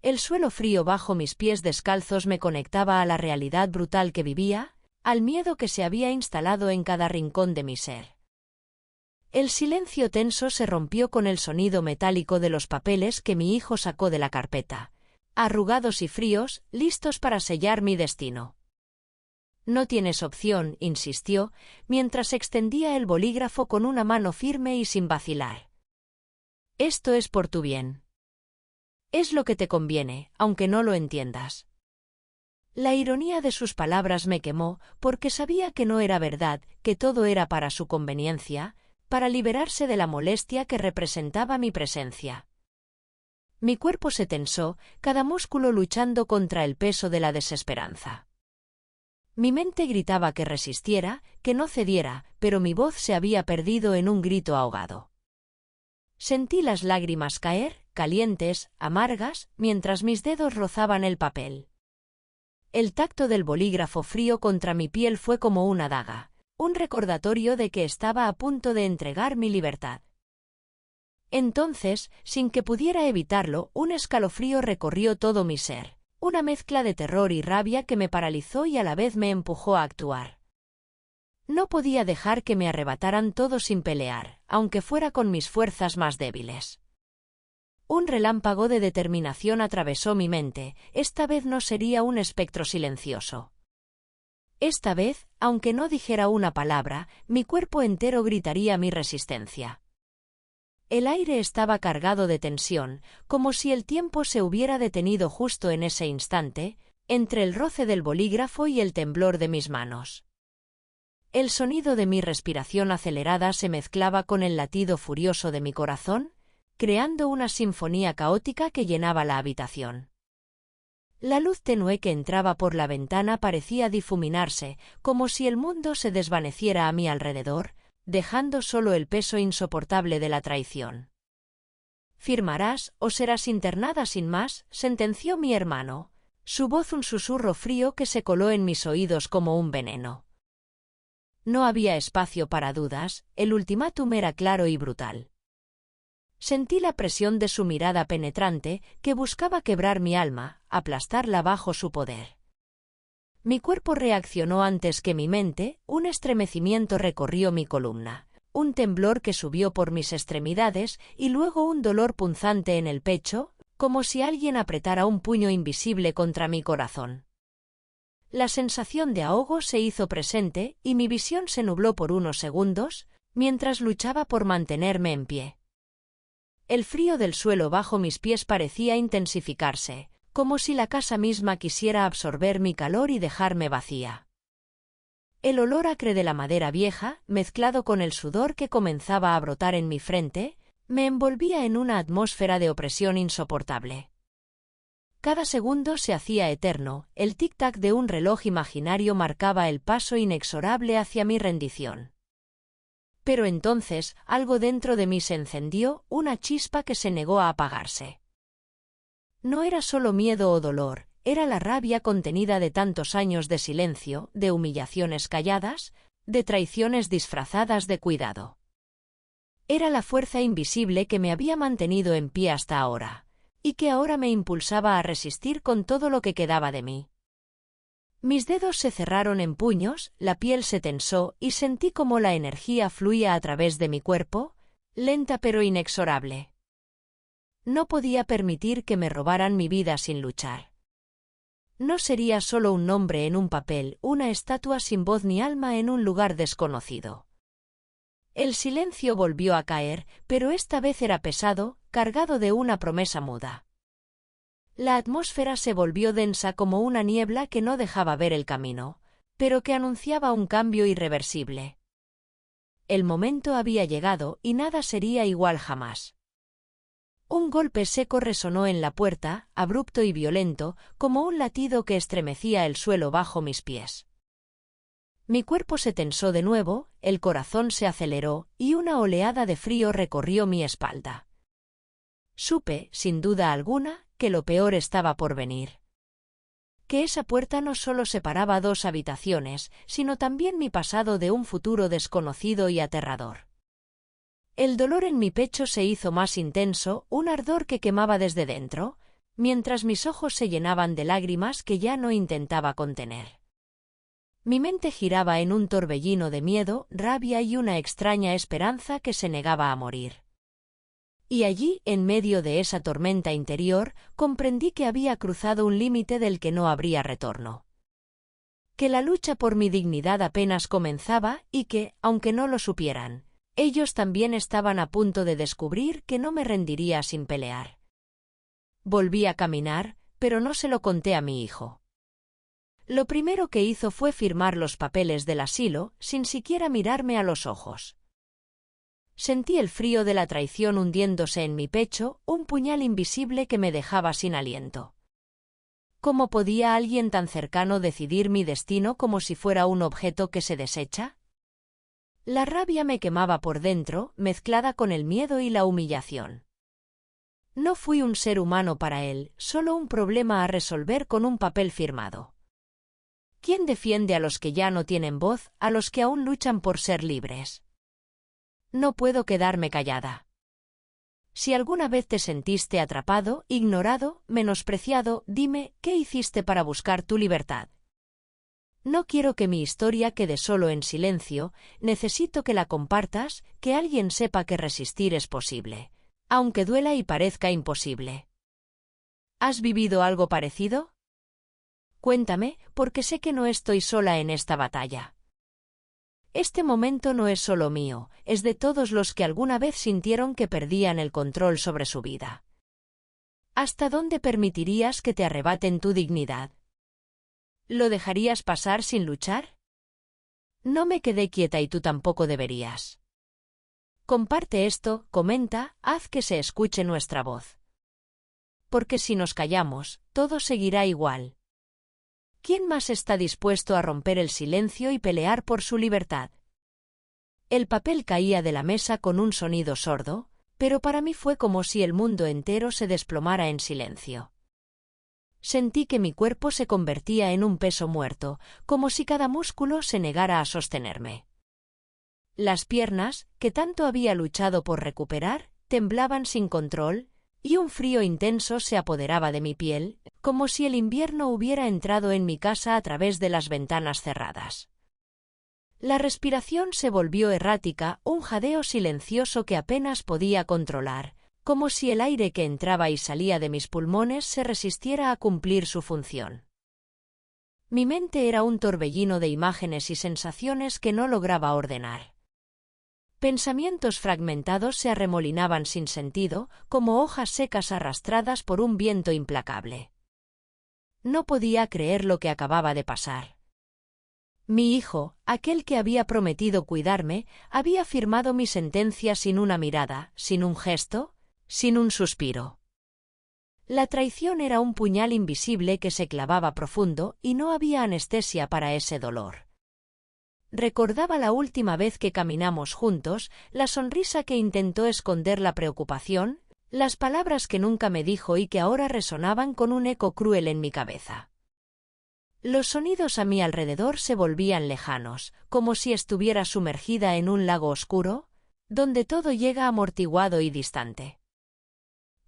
El suelo frío bajo mis pies descalzos me conectaba a la realidad brutal que vivía, al miedo que se había instalado en cada rincón de mi ser. El silencio tenso se rompió con el sonido metálico de los papeles que mi hijo sacó de la carpeta, arrugados y fríos, listos para sellar mi destino. «No tienes opción», insistió, mientras extendía el bolígrafo con una mano firme y sin vacilar. «Esto es por tu bien. Es lo que te conviene, aunque no lo entiendas». La ironía de sus palabras me quemó, porque sabía que no era verdad, que todo era para su conveniencia, para liberarse de la molestia que representaba mi presencia. Mi cuerpo se tensó, cada músculo luchando contra el peso de la desesperanza. Mi mente gritaba que resistiera, que no cediera, pero mi voz se había perdido en un grito ahogado. Sentí las lágrimas caer, calientes, amargas, mientras mis dedos rozaban el papel. El tacto del bolígrafo frío contra mi piel fue como una daga, un recordatorio de que estaba a punto de entregar mi libertad. Entonces, sin que pudiera evitarlo, un escalofrío recorrió todo mi ser, una mezcla de terror y rabia que me paralizó y a la vez me empujó a actuar. No podía dejar que me arrebataran todo sin pelear, aunque fuera con mis fuerzas más débiles. Un relámpago de determinación atravesó mi mente, esta vez no sería un espectro silencioso. Esta vez, aunque no dijera una palabra, mi cuerpo entero gritaría mi resistencia. El aire estaba cargado de tensión, como si el tiempo se hubiera detenido justo en ese instante, entre el roce del bolígrafo y el temblor de mis manos. El sonido de mi respiración acelerada se mezclaba con el latido furioso de mi corazón, creando una sinfonía caótica que llenaba la habitación. La luz tenue que entraba por la ventana parecía difuminarse, como si el mundo se desvaneciera a mi alrededor, dejando solo el peso insoportable de la traición. «Firmarás o serás internada sin más», sentenció mi hermano, su voz un susurro frío que se coló en mis oídos como un veneno. No había espacio para dudas, el ultimátum era claro y brutal. Sentí la presión de su mirada penetrante que buscaba quebrar mi alma, aplastarla bajo su poder. Mi cuerpo reaccionó antes que mi mente, un estremecimiento recorrió mi columna, un temblor que subió por mis extremidades y luego un dolor punzante en el pecho, como si alguien apretara un puño invisible contra mi corazón. La sensación de ahogo se hizo presente y mi visión se nubló por unos segundos, mientras luchaba por mantenerme en pie. El frío del suelo bajo mis pies parecía intensificarse, como si la casa misma quisiera absorber mi calor y dejarme vacía. El olor acre de la madera vieja, mezclado con el sudor que comenzaba a brotar en mi frente, me envolvía en una atmósfera de opresión insoportable. Cada segundo se hacía eterno, el tic-tac de un reloj imaginario marcaba el paso inexorable hacia mi rendición. Pero entonces, algo dentro de mí se encendió, una chispa que se negó a apagarse. No era solo miedo o dolor, era la rabia contenida de tantos años de silencio, de humillaciones calladas, de traiciones disfrazadas de cuidado. Era la fuerza invisible que me había mantenido en pie hasta ahora, y que ahora me impulsaba a resistir con todo lo que quedaba de mí. Mis dedos se cerraron en puños, la piel se tensó y sentí como la energía fluía a través de mi cuerpo, lenta pero inexorable. No podía permitir que me robaran mi vida sin luchar. No sería solo un nombre en un papel, una estatua sin voz ni alma en un lugar desconocido. El silencio volvió a caer, pero esta vez era pesado, cargado de una promesa muda. La atmósfera se volvió densa como una niebla que no dejaba ver el camino, pero que anunciaba un cambio irreversible. El momento había llegado y nada sería igual jamás. Un golpe seco resonó en la puerta, abrupto y violento, como un latido que estremecía el suelo bajo mis pies. Mi cuerpo se tensó de nuevo, el corazón se aceleró y una oleada de frío recorrió mi espalda. Supe, sin duda alguna, que lo peor estaba por venir. Que esa puerta no solo separaba dos habitaciones, sino también mi pasado de un futuro desconocido y aterrador. El dolor en mi pecho se hizo más intenso, un ardor que quemaba desde dentro, mientras mis ojos se llenaban de lágrimas que ya no intentaba contener. Mi mente giraba en un torbellino de miedo, rabia y una extraña esperanza que se negaba a morir. Y allí, en medio de esa tormenta interior, comprendí que había cruzado un límite del que no habría retorno. Que la lucha por mi dignidad apenas comenzaba y que, aunque no lo supieran, ellos también estaban a punto de descubrir que no me rendiría sin pelear. Volví a caminar, pero no se lo conté a mi hijo. Lo primero que hizo fue firmar los papeles del asilo, sin siquiera mirarme a los ojos. Sentí el frío de la traición hundiéndose en mi pecho, un puñal invisible que me dejaba sin aliento. ¿Cómo podía alguien tan cercano decidir mi destino como si fuera un objeto que se desecha? La rabia me quemaba por dentro, mezclada con el miedo y la humillación. No fui un ser humano para él, solo un problema a resolver con un papel firmado. ¿Quién defiende a los que ya no tienen voz, a los que aún luchan por ser libres? No puedo quedarme callada. Si alguna vez te sentiste atrapado, ignorado, menospreciado, dime, ¿qué hiciste para buscar tu libertad? No quiero que mi historia quede solo en silencio, necesito que la compartas, que alguien sepa que resistir es posible, aunque duela y parezca imposible. ¿Has vivido algo parecido? Cuéntame, porque sé que no estoy sola en esta batalla. Este momento no es solo mío, es de todos los que alguna vez sintieron que perdían el control sobre su vida. ¿Hasta dónde permitirías que te arrebaten tu dignidad? ¿Lo dejarías pasar sin luchar? No me quedé quieta y tú tampoco deberías. Comparte esto, comenta, haz que se escuche nuestra voz. Porque si nos callamos, todo seguirá igual. ¿Quién más está dispuesto a romper el silencio y pelear por su libertad? El papel caía de la mesa con un sonido sordo, pero para mí fue como si el mundo entero se desplomara en silencio. Sentí que mi cuerpo se convertía en un peso muerto, como si cada músculo se negara a sostenerme. Las piernas, que tanto había luchado por recuperar, temblaban sin control, y un frío intenso se apoderaba de mi piel, como si el invierno hubiera entrado en mi casa a través de las ventanas cerradas. La respiración se volvió errática, un jadeo silencioso que apenas podía controlar, como si el aire que entraba y salía de mis pulmones se resistiera a cumplir su función. Mi mente era un torbellino de imágenes y sensaciones que no lograba ordenar. Pensamientos fragmentados se arremolinaban sin sentido, como hojas secas arrastradas por un viento implacable. No podía creer lo que acababa de pasar. Mi hijo, aquel que había prometido cuidarme, había firmado mi sentencia sin una mirada, sin un gesto, sin un suspiro. La traición era un puñal invisible que se clavaba profundo y no había anestesia para ese dolor. Recordaba la última vez que caminamos juntos, la sonrisa que intentó esconder la preocupación, las palabras que nunca me dijo y que ahora resonaban con un eco cruel en mi cabeza. Los sonidos a mi alrededor se volvían lejanos, como si estuviera sumergida en un lago oscuro, donde todo llega amortiguado y distante.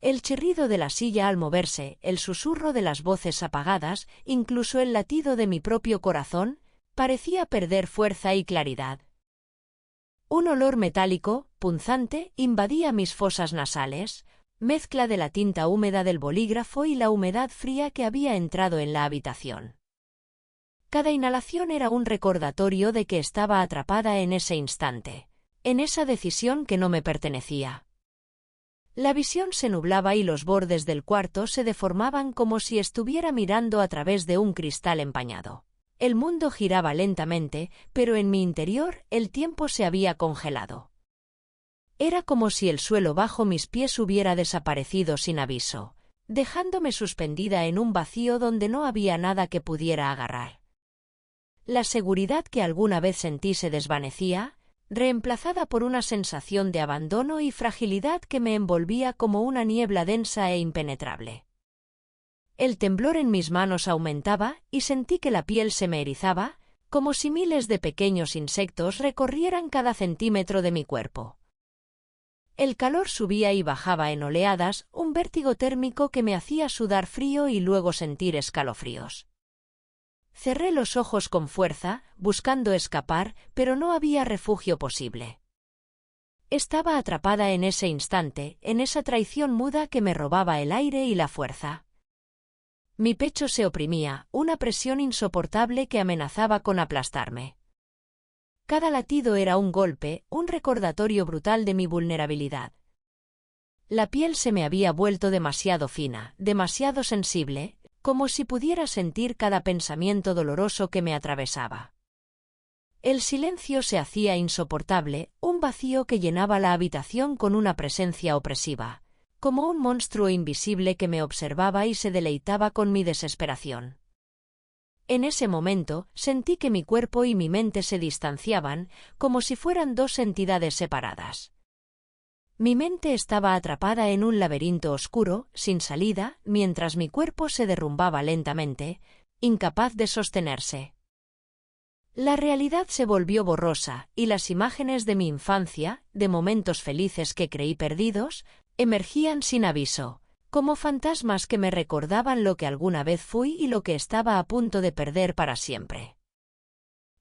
El chirrido de la silla al moverse, el susurro de las voces apagadas, incluso el latido de mi propio corazón, parecía perder fuerza y claridad. Un olor metálico, punzante, invadía mis fosas nasales, mezcla de la tinta húmeda del bolígrafo y la humedad fría que había entrado en la habitación. Cada inhalación era un recordatorio de que estaba atrapada en ese instante, en esa decisión que no me pertenecía. La visión se nublaba y los bordes del cuarto se deformaban como si estuviera mirando a través de un cristal empañado. El mundo giraba lentamente, pero en mi interior el tiempo se había congelado. Era como si el suelo bajo mis pies hubiera desaparecido sin aviso, dejándome suspendida en un vacío donde no había nada que pudiera agarrar. La seguridad que alguna vez sentí se desvanecía, reemplazada por una sensación de abandono y fragilidad que me envolvía como una niebla densa e impenetrable. El temblor en mis manos aumentaba y sentí que la piel se me erizaba, como si miles de pequeños insectos recorrieran cada centímetro de mi cuerpo. El calor subía y bajaba en oleadas, un vértigo térmico que me hacía sudar frío y luego sentir escalofríos. Cerré los ojos con fuerza, buscando escapar, pero no había refugio posible. Estaba atrapada en ese instante, en esa traición muda que me robaba el aire y la fuerza. Mi pecho se oprimía, una presión insoportable que amenazaba con aplastarme. Cada latido era un golpe, un recordatorio brutal de mi vulnerabilidad. La piel se me había vuelto demasiado fina, demasiado sensible, como si pudiera sentir cada pensamiento doloroso que me atravesaba. El silencio se hacía insoportable, un vacío que llenaba la habitación con una presencia opresiva, como un monstruo invisible que me observaba y se deleitaba con mi desesperación. En ese momento, sentí que mi cuerpo y mi mente se distanciaban, como si fueran dos entidades separadas. Mi mente estaba atrapada en un laberinto oscuro, sin salida, mientras mi cuerpo se derrumbaba lentamente, incapaz de sostenerse. La realidad se volvió borrosa, y las imágenes de mi infancia, de momentos felices que creí perdidos, emergían sin aviso, como fantasmas que me recordaban lo que alguna vez fui y lo que estaba a punto de perder para siempre.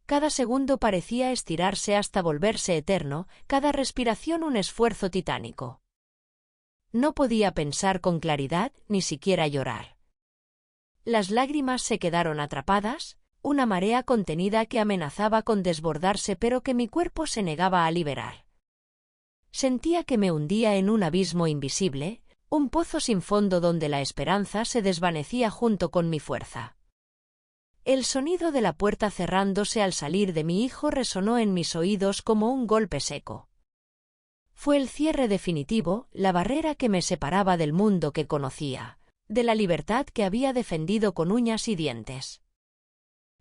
Cada segundo parecía estirarse hasta volverse eterno, cada respiración un esfuerzo titánico. No podía pensar con claridad, ni siquiera llorar. Las lágrimas se quedaron atrapadas, una marea contenida que amenazaba con desbordarse pero que mi cuerpo se negaba a liberar. Sentía que me hundía en un abismo invisible, un pozo sin fondo donde la esperanza se desvanecía junto con mi fuerza. El sonido de la puerta cerrándose al salir de mi hijo resonó en mis oídos como un golpe seco. Fue el cierre definitivo, la barrera que me separaba del mundo que conocía, de la libertad que había defendido con uñas y dientes.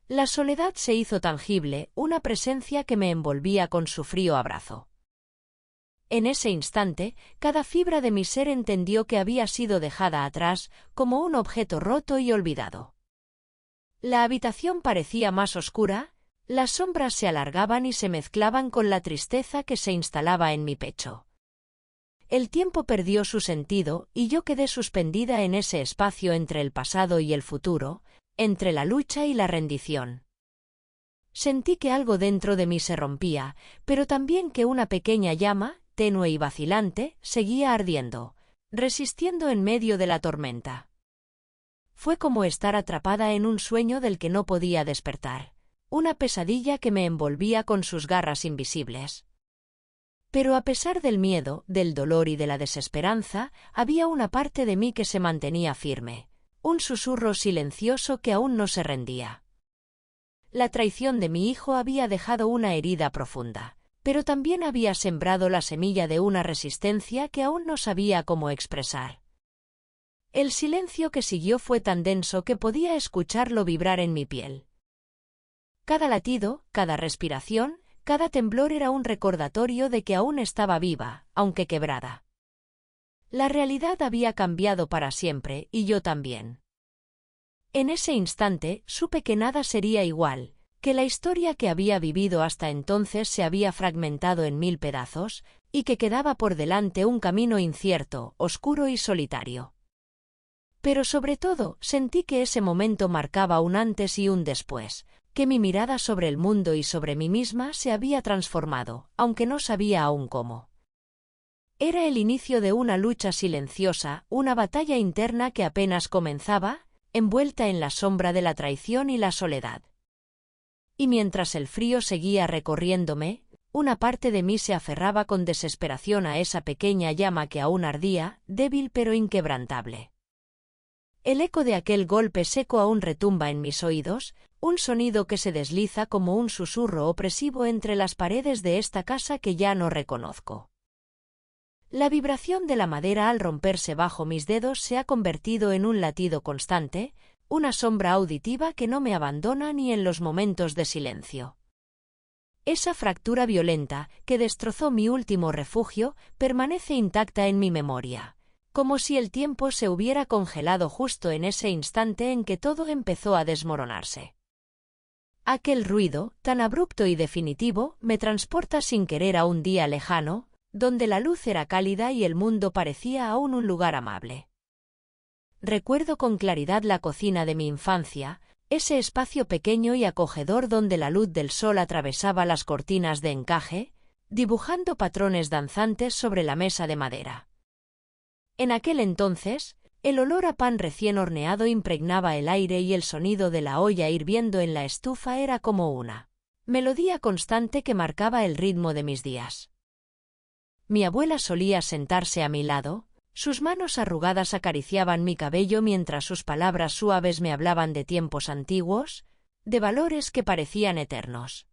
La soledad se hizo tangible, una presencia que me envolvía con su frío abrazo. En ese instante, cada fibra de mi ser entendió que había sido dejada atrás, como un objeto roto y olvidado. La habitación parecía más oscura, las sombras se alargaban y se mezclaban con la tristeza que se instalaba en mi pecho. El tiempo perdió su sentido y yo quedé suspendida en ese espacio entre el pasado y el futuro, entre la lucha y la rendición. Sentí que algo dentro de mí se rompía, pero también que una pequeña llama, tenue y vacilante, seguía ardiendo, resistiendo en medio de la tormenta. Fue como estar atrapada en un sueño del que no podía despertar, una pesadilla que me envolvía con sus garras invisibles. Pero a pesar del miedo, del dolor y de la desesperanza, había una parte de mí que se mantenía firme, un susurro silencioso que aún no se rendía. La traición de mi hijo había dejado una herida profunda, pero también había sembrado la semilla de una resistencia que aún no sabía cómo expresar. El silencio que siguió fue tan denso que podía escucharlo vibrar en mi piel. Cada latido, cada respiración, cada temblor era un recordatorio de que aún estaba viva, aunque quebrada. La realidad había cambiado para siempre, y yo también. En ese instante supe que nada sería igual, que la historia que había vivido hasta entonces se había fragmentado en 1000 pedazos, y que quedaba por delante un camino incierto, oscuro y solitario. Pero sobre todo, sentí que ese momento marcaba un antes y un después, que mi mirada sobre el mundo y sobre mí misma se había transformado, aunque no sabía aún cómo. Era el inicio de una lucha silenciosa, una batalla interna que apenas comenzaba, envuelta en la sombra de la traición y la soledad. Y mientras el frío seguía recorriéndome, una parte de mí se aferraba con desesperación a esa pequeña llama que aún ardía, débil pero inquebrantable. El eco de aquel golpe seco aún retumba en mis oídos, un sonido que se desliza como un susurro opresivo entre las paredes de esta casa que ya no reconozco. La vibración de la madera al romperse bajo mis dedos se ha convertido en un latido constante, una sombra auditiva que no me abandona ni en los momentos de silencio. Esa fractura violenta, que destrozó mi último refugio, permanece intacta en mi memoria, como si el tiempo se hubiera congelado justo en ese instante en que todo empezó a desmoronarse. Aquel ruido, tan abrupto y definitivo, me transporta sin querer a un día lejano, donde la luz era cálida y el mundo parecía aún un lugar amable. Recuerdo con claridad la cocina de mi infancia, ese espacio pequeño y acogedor donde la luz del sol atravesaba las cortinas de encaje, dibujando patrones danzantes sobre la mesa de madera. En aquel entonces, el olor a pan recién horneado impregnaba el aire y el sonido de la olla hirviendo en la estufa era como una melodía constante que marcaba el ritmo de mis días. Mi abuela solía sentarse a mi lado, sus manos arrugadas acariciaban mi cabello mientras sus palabras suaves me hablaban de tiempos antiguos, de valores que parecían eternos.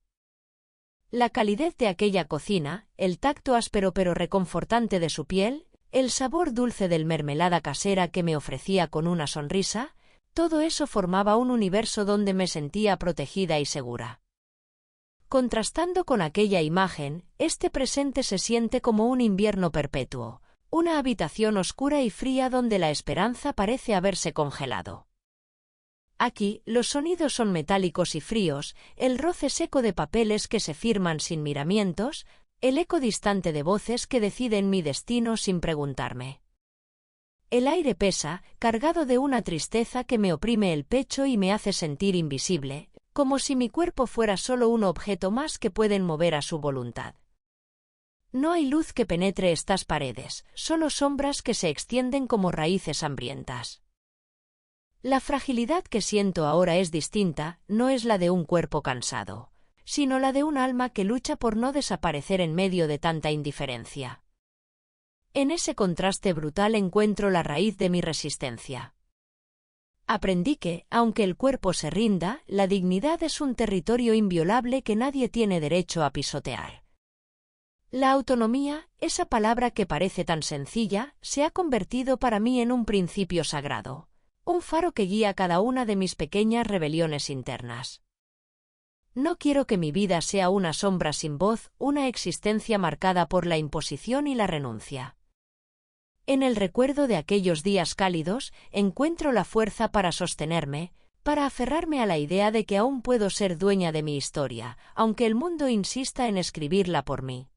La calidez de aquella cocina, el tacto áspero pero reconfortante de su piel, el sabor dulce del mermelada casera que me ofrecía con una sonrisa, todo eso formaba un universo donde me sentía protegida y segura. Contrastando con aquella imagen, este presente se siente como un invierno perpetuo, una habitación oscura y fría donde la esperanza parece haberse congelado. Aquí, los sonidos son metálicos y fríos, el roce seco de papeles que se firman sin miramientos, el eco distante de voces que deciden mi destino sin preguntarme. El aire pesa, cargado de una tristeza que me oprime el pecho y me hace sentir invisible, como si mi cuerpo fuera solo un objeto más que pueden mover a su voluntad. No hay luz que penetre estas paredes, solo sombras que se extienden como raíces hambrientas. La fragilidad que siento ahora es distinta, no es la de un cuerpo cansado, sino la de un alma que lucha por no desaparecer en medio de tanta indiferencia. En ese contraste brutal encuentro la raíz de mi resistencia. Aprendí que, aunque el cuerpo se rinda, la dignidad es un territorio inviolable que nadie tiene derecho a pisotear. La autonomía, esa palabra que parece tan sencilla, se ha convertido para mí en un principio sagrado, un faro que guía cada una de mis pequeñas rebeliones internas. No quiero que mi vida sea una sombra sin voz, una existencia marcada por la imposición y la renuncia. En el recuerdo de aquellos días cálidos, encuentro la fuerza para sostenerme, para aferrarme a la idea de que aún puedo ser dueña de mi historia, aunque el mundo insista en escribirla por mí.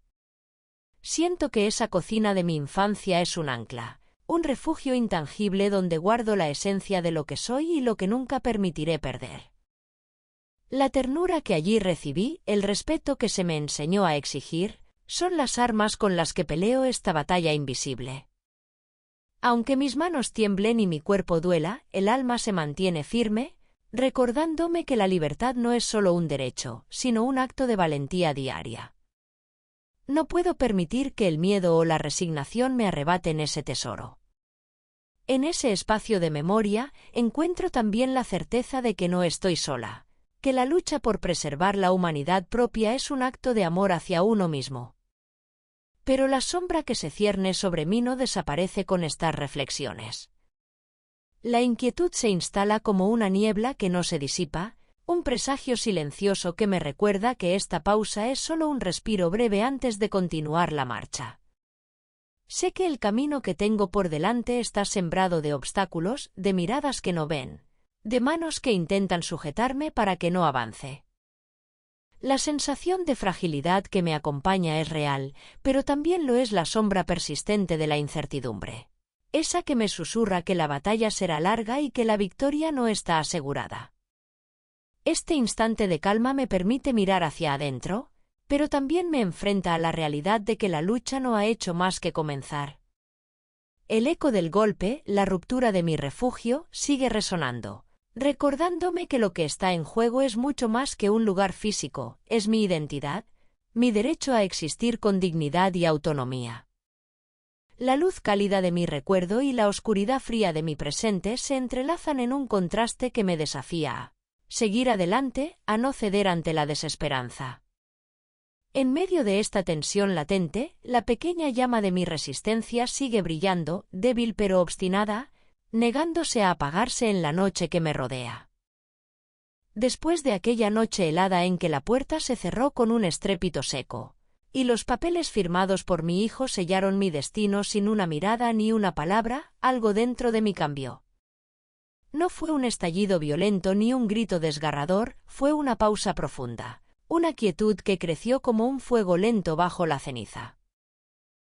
Siento que esa cocina de mi infancia es un ancla, un refugio intangible donde guardo la esencia de lo que soy y lo que nunca permitiré perder. La ternura que allí recibí, el respeto que se me enseñó a exigir, son las armas con las que peleo esta batalla invisible. Aunque mis manos tiemblen y mi cuerpo duela, el alma se mantiene firme, recordándome que la libertad no es solo un derecho, sino un acto de valentía diaria. No puedo permitir que el miedo o la resignación me arrebaten ese tesoro. En ese espacio de memoria, encuentro también la certeza de que no estoy sola, que la lucha por preservar la humanidad propia es un acto de amor hacia uno mismo. Pero la sombra que se cierne sobre mí no desaparece con estas reflexiones. La inquietud se instala como una niebla que no se disipa, un presagio silencioso que me recuerda que esta pausa es solo un respiro breve antes de continuar la marcha. Sé que el camino que tengo por delante está sembrado de obstáculos, de miradas que no ven, de manos que intentan sujetarme para que no avance. La sensación de fragilidad que me acompaña es real, pero también lo es la sombra persistente de la incertidumbre. Esa que me susurra que la batalla será larga y que la victoria no está asegurada. Este instante de calma me permite mirar hacia adentro, pero también me enfrenta a la realidad de que la lucha no ha hecho más que comenzar. El eco del golpe, la ruptura de mi refugio, sigue resonando, recordándome que lo que está en juego es mucho más que un lugar físico, es mi identidad, mi derecho a existir con dignidad y autonomía. La luz cálida de mi recuerdo y la oscuridad fría de mi presente se entrelazan en un contraste que me desafía a seguir adelante, a no ceder ante la desesperanza. En medio de esta tensión latente, la pequeña llama de mi resistencia sigue brillando, débil pero obstinada, negándose a apagarse en la noche que me rodea. Después de aquella noche helada en que la puerta se cerró con un estrépito seco, y los papeles firmados por mi hijo sellaron mi destino sin una mirada ni una palabra, algo dentro de mí cambió. No fue un estallido violento ni un grito desgarrador, fue una pausa profunda, una quietud que creció como un fuego lento bajo la ceniza.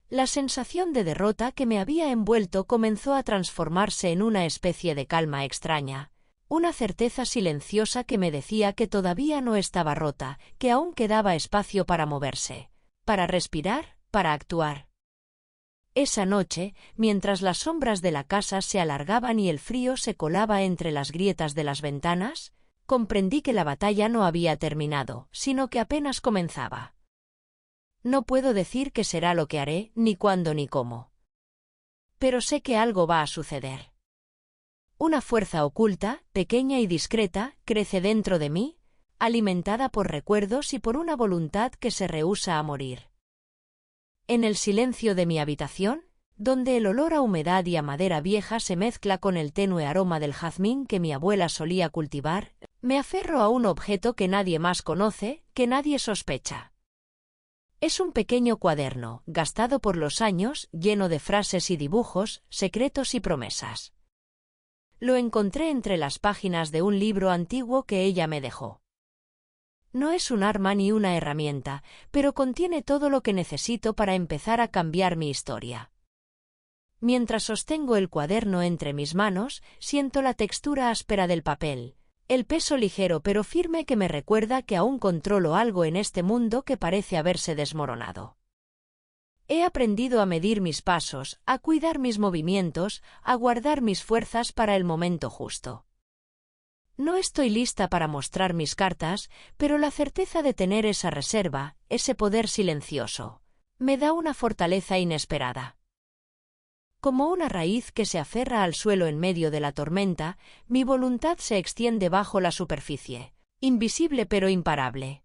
La sensación de derrota que me había envuelto comenzó a transformarse en una especie de calma extraña, una certeza silenciosa que me decía que todavía no estaba rota, que aún quedaba espacio para moverse, para respirar, para actuar. Esa noche, mientras las sombras de la casa se alargaban y el frío se colaba entre las grietas de las ventanas, comprendí que la batalla no había terminado, sino que apenas comenzaba. No puedo decir qué será lo que haré, ni cuándo ni cómo. Pero sé que algo va a suceder. Una fuerza oculta, pequeña y discreta, crece dentro de mí, alimentada por recuerdos y por una voluntad que se rehúsa a morir. En el silencio de mi habitación, donde el olor a humedad y a madera vieja se mezcla con el tenue aroma del jazmín que mi abuela solía cultivar, me aferro a un objeto que nadie más conoce, que nadie sospecha. Es un pequeño cuaderno, gastado por los años, lleno de frases y dibujos, secretos y promesas. Lo encontré entre las páginas de un libro antiguo que ella me dejó. No es un arma ni una herramienta, pero contiene todo lo que necesito para empezar a cambiar mi historia. Mientras sostengo el cuaderno entre mis manos, siento la textura áspera del papel, el peso ligero pero firme que me recuerda que aún controlo algo en este mundo que parece haberse desmoronado. He aprendido a medir mis pasos, a cuidar mis movimientos, a guardar mis fuerzas para el momento justo. No estoy lista para mostrar mis cartas, pero la certeza de tener esa reserva, ese poder silencioso, me da una fortaleza inesperada. Como una raíz que se aferra al suelo en medio de la tormenta, mi voluntad se extiende bajo la superficie, invisible pero imparable.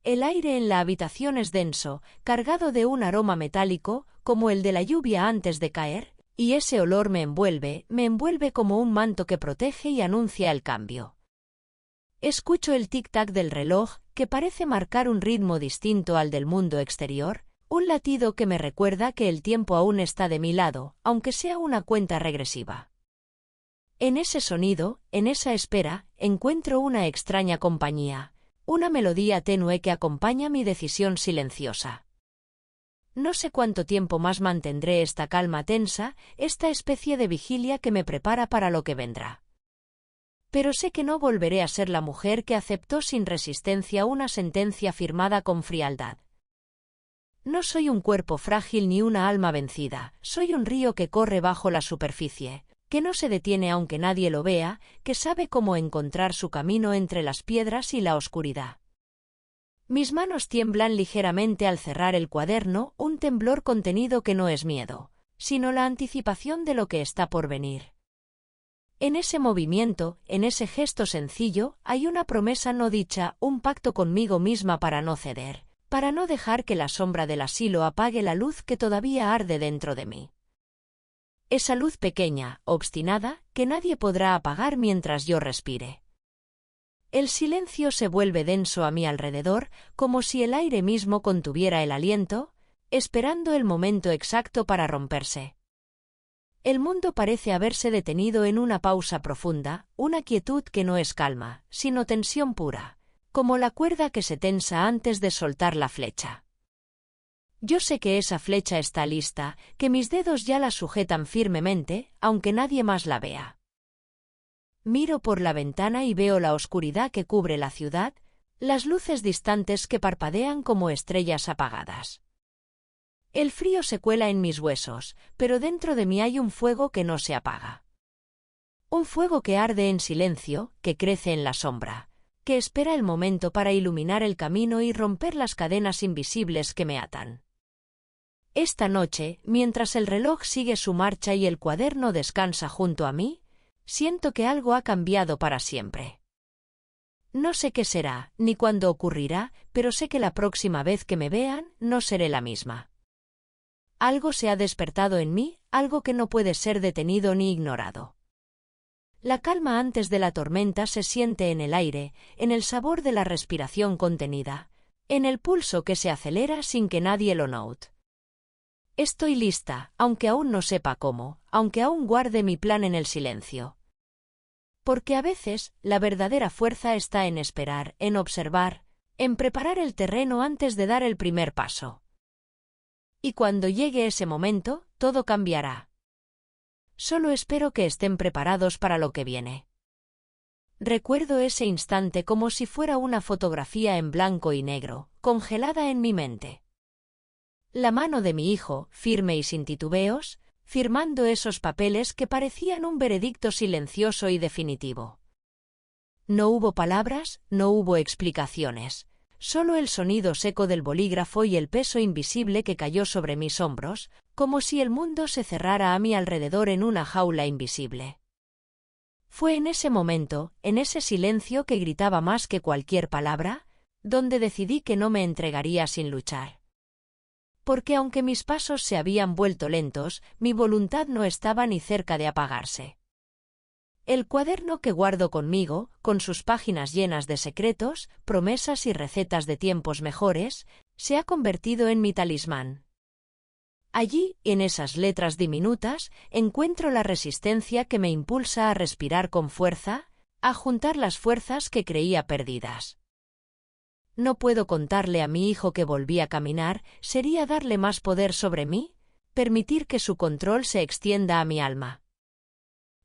El aire en la habitación es denso, cargado de un aroma metálico, como el de la lluvia antes de caer, y ese olor me envuelve como un manto que protege y anuncia el cambio. Escucho el tic-tac del reloj, que parece marcar un ritmo distinto al del mundo exterior, un latido que me recuerda que el tiempo aún está de mi lado, aunque sea una cuenta regresiva. En ese sonido, en esa espera, encuentro una extraña compañía, una melodía tenue que acompaña mi decisión silenciosa. No sé cuánto tiempo más mantendré esta calma tensa, esta especie de vigilia que me prepara para lo que vendrá. Pero sé que no volveré a ser la mujer que aceptó sin resistencia una sentencia firmada con frialdad. No soy un cuerpo frágil ni una alma vencida, soy un río que corre bajo la superficie, que no se detiene aunque nadie lo vea, que sabe cómo encontrar su camino entre las piedras y la oscuridad. Mis manos tiemblan ligeramente al cerrar el cuaderno, un temblor contenido que no es miedo, sino la anticipación de lo que está por venir. En ese movimiento, en ese gesto sencillo, hay una promesa no dicha, un pacto conmigo misma para no ceder, para no dejar que la sombra del asilo apague la luz que todavía arde dentro de mí. Esa luz pequeña, obstinada, que nadie podrá apagar mientras yo respire. El silencio se vuelve denso a mi alrededor, como si el aire mismo contuviera el aliento, esperando el momento exacto para romperse. El mundo parece haberse detenido en una pausa profunda, una quietud que no es calma, sino tensión pura, como la cuerda que se tensa antes de soltar la flecha. Yo sé que esa flecha está lista, que mis dedos ya la sujetan firmemente, aunque nadie más la vea. Miro por la ventana y veo la oscuridad que cubre la ciudad, las luces distantes que parpadean como estrellas apagadas. El frío se cuela en mis huesos, pero dentro de mí hay un fuego que no se apaga. Un fuego que arde en silencio, que crece en la sombra, que espera el momento para iluminar el camino y romper las cadenas invisibles que me atan. Esta noche, mientras el reloj sigue su marcha y el cuaderno descansa junto a mí, siento que algo ha cambiado para siempre. No sé qué será, ni cuándo ocurrirá, pero sé que la próxima vez que me vean, no seré la misma. Algo se ha despertado en mí, algo que no puede ser detenido ni ignorado. La calma antes de la tormenta se siente en el aire, en el sabor de la respiración contenida, en el pulso que se acelera sin que nadie lo note. Estoy lista, aunque aún no sepa cómo, aunque aún guarde mi plan en el silencio. Porque a veces, la verdadera fuerza está en esperar, en observar, en preparar el terreno antes de dar el primer paso. Y cuando llegue ese momento, todo cambiará. Solo espero que estén preparados para lo que viene. Recuerdo ese instante como si fuera una fotografía en blanco y negro, congelada en mi mente. La mano de mi hijo, firme y sin titubeos, firmando esos papeles que parecían un veredicto silencioso y definitivo. No hubo palabras, no hubo explicaciones, solo el sonido seco del bolígrafo y el peso invisible que cayó sobre mis hombros, como si el mundo se cerrara a mi alrededor en una jaula invisible. Fue en ese momento, en ese silencio que gritaba más que cualquier palabra, donde decidí que no me entregaría sin luchar. Porque aunque mis pasos se habían vuelto lentos, mi voluntad no estaba ni cerca de apagarse. El cuaderno que guardo conmigo, con sus páginas llenas de secretos, promesas y recetas de tiempos mejores, se ha convertido en mi talismán. Allí, en esas letras diminutas, encuentro la resistencia que me impulsa a respirar con fuerza, a juntar las fuerzas que creía perdidas. No puedo contarle a mi hijo que volví a caminar, sería darle más poder sobre mí, permitir que su control se extienda a mi alma.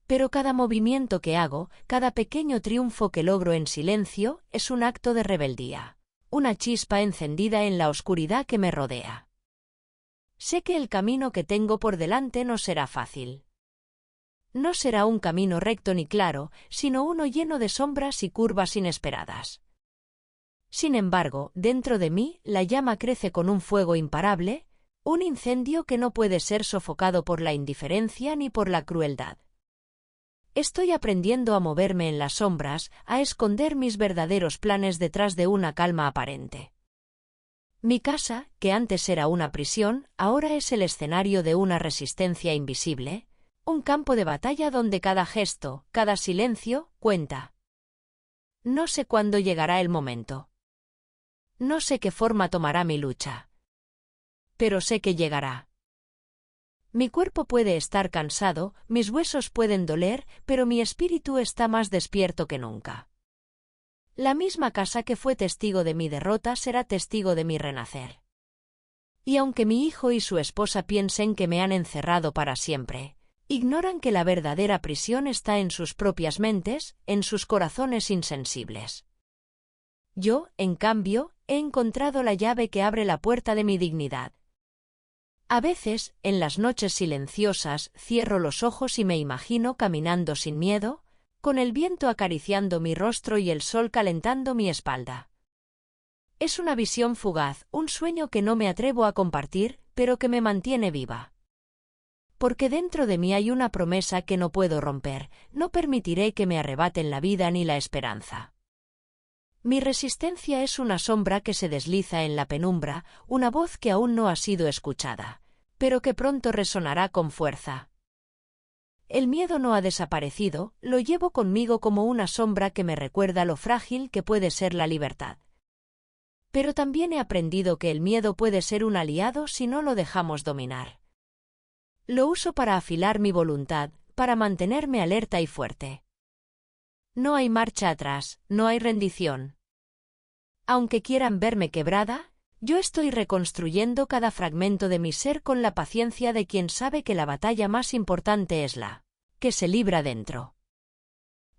Pero cada movimiento que hago, cada pequeño triunfo que logro en silencio, es un acto de rebeldía, una chispa encendida en la oscuridad que me rodea. Sé que el camino que tengo por delante no será fácil. No será un camino recto ni claro, sino uno lleno de sombras y curvas inesperadas. Sin embargo, dentro de mí, la llama crece con un fuego imparable, un incendio que no puede ser sofocado por la indiferencia ni por la crueldad. Estoy aprendiendo a moverme en las sombras, a esconder mis verdaderos planes detrás de una calma aparente. Mi casa, que antes era una prisión, ahora es el escenario de una resistencia invisible, un campo de batalla donde cada gesto, cada silencio, cuenta. No sé cuándo llegará el momento. No sé qué forma tomará mi lucha. Pero sé que llegará. Mi cuerpo puede estar cansado, mis huesos pueden doler, pero mi espíritu está más despierto que nunca. La misma casa que fue testigo de mi derrota será testigo de mi renacer. Y aunque mi hijo y su esposa piensen que me han encerrado para siempre, ignoran que la verdadera prisión está en sus propias mentes, en sus corazones insensibles. Yo, en cambio, he encontrado la llave que abre la puerta de mi dignidad. A veces, en las noches silenciosas, cierro los ojos y me imagino caminando sin miedo, con el viento acariciando mi rostro y el sol calentando mi espalda. Es una visión fugaz, un sueño que no me atrevo a compartir, pero que me mantiene viva. Porque dentro de mí hay una promesa que no puedo romper, no permitiré que me arrebaten la vida ni la esperanza. Mi resistencia es una sombra que se desliza en la penumbra, una voz que aún no ha sido escuchada, pero que pronto resonará con fuerza. El miedo no ha desaparecido, lo llevo conmigo como una sombra que me recuerda lo frágil que puede ser la libertad. Pero también he aprendido que el miedo puede ser un aliado si no lo dejamos dominar. Lo uso para afilar mi voluntad, para mantenerme alerta y fuerte. No hay marcha atrás, no hay rendición. Aunque quieran verme quebrada, yo estoy reconstruyendo cada fragmento de mi ser con la paciencia de quien sabe que la batalla más importante es la que se libra dentro.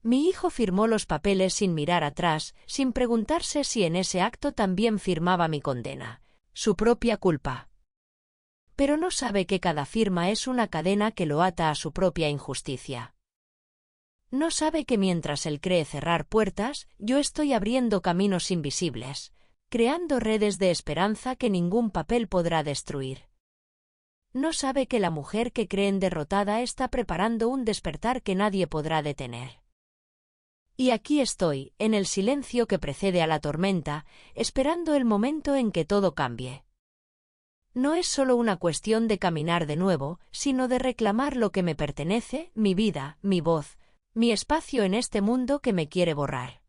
Mi hijo firmó los papeles sin mirar atrás, sin preguntarse si en ese acto también firmaba mi condena, su propia culpa. Pero no sabe que cada firma es una cadena que lo ata a su propia injusticia. No sabe que mientras él cree cerrar puertas, yo estoy abriendo caminos invisibles, creando redes de esperanza que ningún papel podrá destruir. No sabe que la mujer que creen derrotada está preparando un despertar que nadie podrá detener. Y aquí estoy, en el silencio que precede a la tormenta, esperando el momento en que todo cambie. No es solo una cuestión de caminar de nuevo, sino de reclamar lo que me pertenece, mi vida, mi voz, mi espacio en este mundo que me quiere borrar.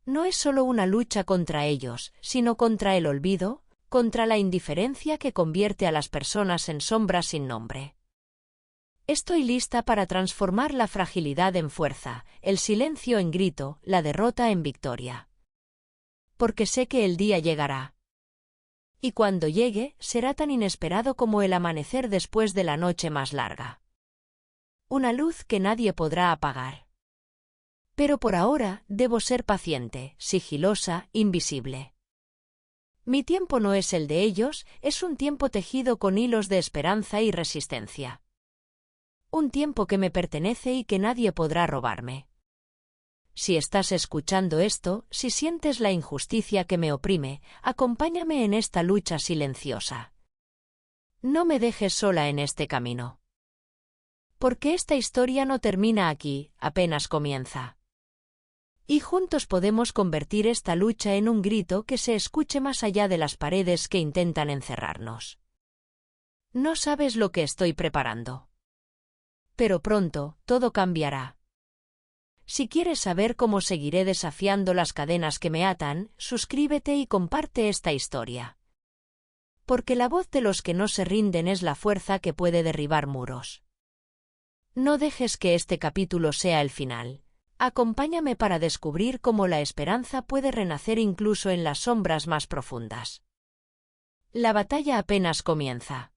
No es solo una lucha contra ellos, sino contra el olvido, contra la indiferencia que convierte a las personas en sombras sin nombre. Estoy lista para transformar la fragilidad en fuerza, el silencio en grito, la derrota en victoria. Porque sé que el día llegará. Y cuando llegue, será tan inesperado como el amanecer después de la noche más larga. Una luz que nadie podrá apagar. Pero por ahora, debo ser paciente, sigilosa, invisible. Mi tiempo no es el de ellos, es un tiempo tejido con hilos de esperanza y resistencia. Un tiempo que me pertenece y que nadie podrá robarme. Si estás escuchando esto, si sientes la injusticia que me oprime, acompáñame en esta lucha silenciosa. No me dejes sola en este camino. Porque esta historia no termina aquí, apenas comienza. Y juntos podemos convertir esta lucha en un grito que se escuche más allá de las paredes que intentan encerrarnos. No sabes lo que estoy preparando. Pero pronto, todo cambiará. Si quieres saber cómo seguiré desafiando las cadenas que me atan, suscríbete y comparte esta historia. Porque la voz de los que no se rinden es la fuerza que puede derribar muros. No dejes que este capítulo sea el final. Acompáñame para descubrir cómo la esperanza puede renacer incluso en las sombras más profundas. La batalla apenas comienza.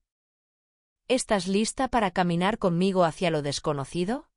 ¿Estás lista para caminar conmigo hacia lo desconocido?